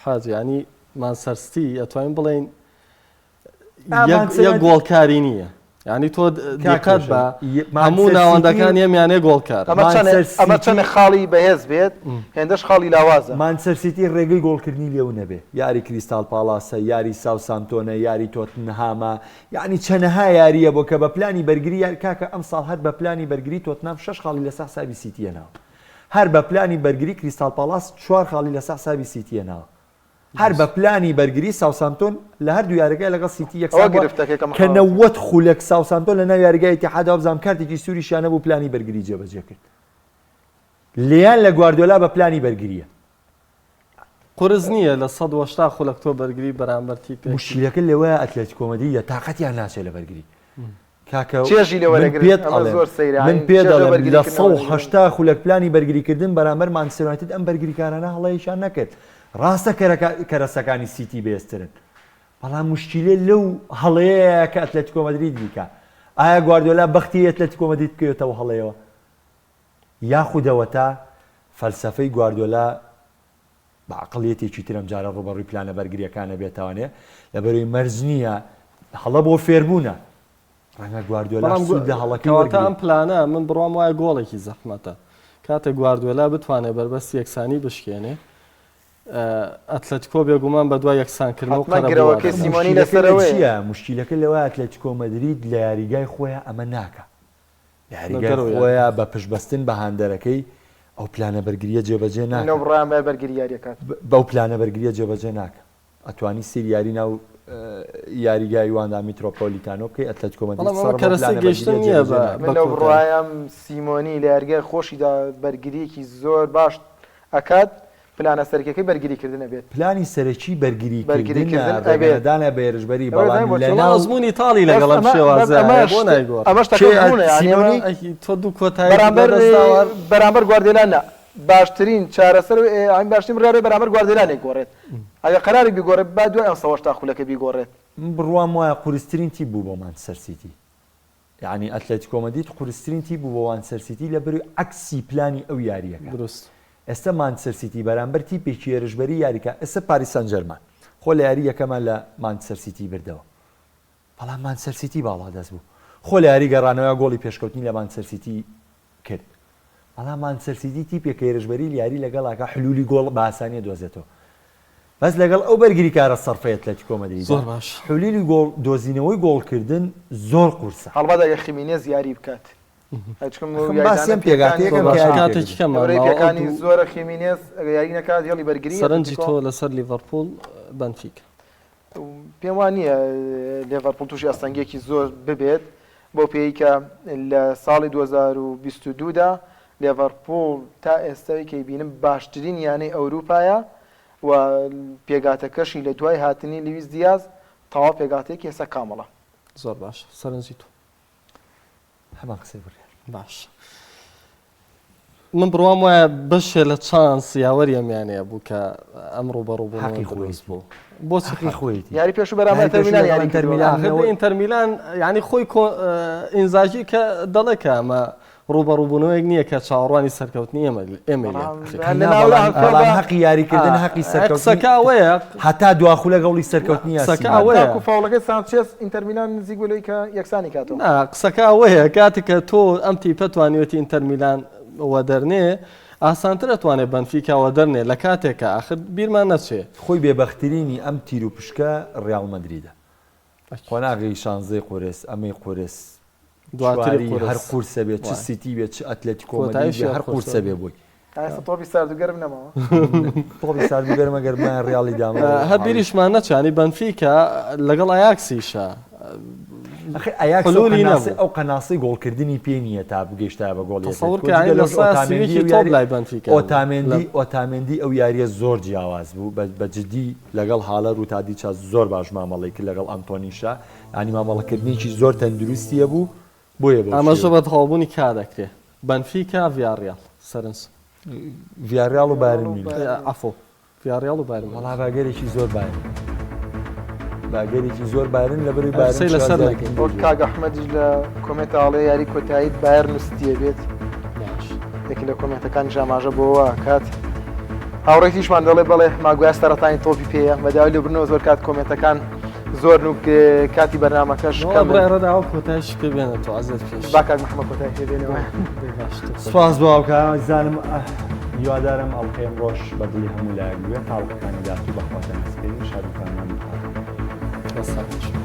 حاجی ینی مانچستەر سیتی ئەتوانین بڵێن یەک گۆڵکاری نییە ینی تۆ دیقەت بە هەموو ناوەندەکان ئەمیانێ گۆڵکار ئەمە چەندە خاڵی بەهێز بێت هێندەش خاڵی لاوازە مانچستەر سیتی ڕێگەی گۆڵکردنی لێو نەبێ یاری کریستال پاڵاسە یاری ساوسامتۆنە یاری تۆتنهامە یعنی چەنەها یاریە بۆ کە بە پلانی بەرگری کاکە ئەم ساڵ هەر بە پلانی بەرگری تۆتنام 6 خاڵی لەسەر حسابی سیتیەناوە هەر بە پلانی بەرگری کریستال پاڵاس 4 خاڵی لەسەر حسابی سیتیەناوە هەر بە پلانی بەرگری ساوسامتۆن لە هەردوو یاریگای لەگەڵ سیتی کە 90 خولەک ساوسامتۆن لە ناو یاریگای اتحاد بزانام کارتێکی سووریشیانە بوو پلانی بەرگری جێبەجێ کرد لیان لە گواردیۆلا بە پلانی بەرگریە قرس نییە لە 180 خولەک تۆ بەرگری بەرامبەرتی پێ مشکلەکە لەوەیە ئەتلێتیکۆ مەدریدە تاقەتیان ناچێت لە بەرگری من پێ دەڵێم لە 180 خولەک پلانی بەرگریکردن بەرامبەر مانچستەر یونایتد ئەم بەرگریکارانە هەڵەیەشیان نەکرد ڕاستە کەرەسەکانی سیتی بێسترن بەڵام مشکلێ لەو هەڵەیە کە ئەتلێتیکۆ مەدرید دیکە ئایا گواردیۆلا بەختی ئەتلێتیکۆ مەدرید بکەوێتەوە هەڵەیەوە یاخودەوە تا فەلسەفەی گواردیۆلا بە عەقڵیەتێکی ترم جارە ڕوبەڕووی پلانە بەرگریەکانە بێتوانێ لەبەرەوەی مەرج نییە هەڵە بۆ فێربوونە ڕەنگە گواردیۆلا سوود لە هەڵەکەی وەرگرێت ئەم پلانە من بڕوام وایە گۆڵێکی زەحمەتە کاتە گواردیۆلا بتوانێت بەربەست یەکسانی بشکێنێ ئەتلەتیکۆ بێگومان بە دوای یەکسانکردنەوە قەرەبەوەکەی سیمۆنی لەسەرەوەیە مشکلەکە لەوە ئەتلێتیکۆ مەدرید لە یاریگای خۆیان ئەمە ناکە یاریگای خۆیان بە پشتبەستن بە هاندەرەکەی ئەو پلانە بەرگریە جێبەجێ ناکە بەو پلانە بەرگریە جێبەجێ ناکە ئەتوانی سیر یاری ناو یاریگای واندا میترۆپۆلیتانۆ بکەی ئەتلێتیکۆ مەدرید بڕوایم سیمۆنی لە یاریگای خۆشیدا بەرگریەکی زۆر باش ئەکات پلانە سەرکەکەی بەرگریکردنە بێت پلانی سەرەکی بەرگریکردنە بە هێرشبەری بەڵام لەناوزمونی تاڵی لەگەڵم شێوازە بۆ نایگۆ ئەمەش تۆ دوو کۆتایی بەرامبەر گواردیۆلا باشترین چارەسەر ئەین باشترین ڕێ بەرامبەر گواردیۆلا نێگۆڕێت ئەگە قەراری بیگۆڕێت با دوای ئەم سەوەش تاخولەکە بیگۆڕێت بڕوام وایە قورسترین تی بوو بۆ مانچستەر سیتی یعنی ئەتلێتیکۆ مەدرید قورسترین تی بوو بۆ مانچستەر سیتی لە بەروی عەکسی پلانی ئەو یاریەکە دروست ئێستا مانچستەر سیتی بەرامبەر تیپێکی هێرشبەری یاریکە ئێستا پاریس سەن ژەرمان خۆ لە یاری یەکەمان لە مانچستەر سیتی بردەوە بەڵام مانچستەر سیتی باڵا دەست بوو خۆ لە یاری گەڕانەوە گۆڵی پێشکەوتنی لە مانچستەر سیتی کرد بەڵام مانچستەر سیتی تیپێک هێرشبەری یاری لەگەڵاکە حلولی گۆڵ بە ئاسانیە دۆزێتەوە بەس لەگەڵ ئەو بەرگری کارە سەرفەی ئەتلێتیکۆ مەدرید زۆر باش حلولی گۆڵ دۆزینەوەی گۆڵکردن زۆر قورسە هەڵبەت ئەگە خیمینێز یاری بکات باسیەم پێگاتێکی پێەکانی زۆرە خیمینێز ئەگە یاری نەکات هێڵی بەرگری سەرنجی تۆ لەسەر لیڤەرپوڵ بەنفیک پێم وان نییە لیڤەرپوڵ تووشی ئەستەنگێکی زۆر ببێت بۆ پێی کە لە ساڵی 2022دا لیڤەرپوڵ تا ئێستاوی کەی بینم باشترین یانەی ئەوروپایە و پێگاتەکەشی لە دوای هاتنی لویس دیاز تەواو پێگاتێکی ئێستا کامەڵە زۆر باش سەرنجی تۆ هەمان قسەی بڕێ باش من بڕوام وایە بەشێ لە چانس یاوەریەمیانەیە بوو کە ئەمڕۆ بەڕووبوونەوەی دروست بوو بۆچی خۆیت یاری پێش و بەرامبەر ئینتەر میلان ئینتەر میلان یعنی خۆی ئینزاژی کە دەڵێ کە ئەمە ڕوبەڕووبوونەوەیەک نییە کە چاوەڕوانی سەرکەوتنی ئێمە حەقی یاریکردن حەقی سەرکەوتنەوەیە هەتا دواخو لە گەڵی سەرکەوتنی ئەوەیە فاوڵەکەی سانچێز ئینتەر میلان نزیک بۆ لەوەی کە یەکسانی کاتەوە قسەکە ئەوەیە کاتێک کە تۆ ئەم تیپە توانیوەتی ئینتەر میلان وە دەرنێ ئاسانتر ئەتوانێت بەنفیکاوە دەرنێ لە کاتێکە ئاخر بیرمان نەچێ خۆی بێبەختترینی ئەم تیر و پشکە ڕیاڵ مەدریدە خۆناغی شانزەی قۆرس ئەمەی قۆرس دواتری هەر قورسە بێت چ سیتی بێت چ ئەتلێتیکۆ مەدرید هەر قورسە بێ بۆی تۆپی ساردوگەرم نەماوە تۆپی ساردوگەرمە گەرمان ڕیاڵی دامە هەر بیریشمان نەچانی بەنفیکە لەگەڵ ئایاکسیشە ئەو قەناسی گۆڵکردنی پێ نییە تا بگەیشتا بە گۆڵ ئۆتامێندی ئەو یاریە زۆر جیاواز بوو بە جددی لەگەڵ حاڵە ڕووتادی چا زۆر باش مامەڵی کرد لەگەڵ ئەنتۆنیشا ینی مامەڵەکردنیی زۆر تەندروستیە بوو بۆیە ئەمەژە بە هەڵبوونی کا دەکرێت بەنفیکە ڤیاڕیاڵ سەرنج ڤیاڕیاڵ و بارن ئەفۆ ڤیاڕیاڵ و بارن وەڵا باگەرێکی زۆر بارن باگەرێکی زۆر بارن لە بەروی بارن لەسەر بۆ کاگ ئەحمەدیش لە کۆمێتاڵێ یاری کۆتاییت بایر نووسیە بێت یەکی لە کۆمێتەکان ژاماژە بۆەوە کات هاوڕێکیشمان دەڵێ بڵێ ماگوای سەرەتانی تۆپی پێەیە بەداوای لەبرنەوە زۆر کات کۆمێتەکان زۆر نوک کاتی بەرنامەکەش ڕێڕەدا کۆتایش پێ بێنێتەوە ئازت پێش با کاک محەممەد کۆتای پێ بێنەوە سپاس بۆ ئەوکە زانم هیوادارم ئەڵقەیەم ڕۆژ بەدڵی هەموو لایەک بوێت تاڵقەکانی داهاتوو بەخواتە نسپێنی شادوکانمان بەسەڵ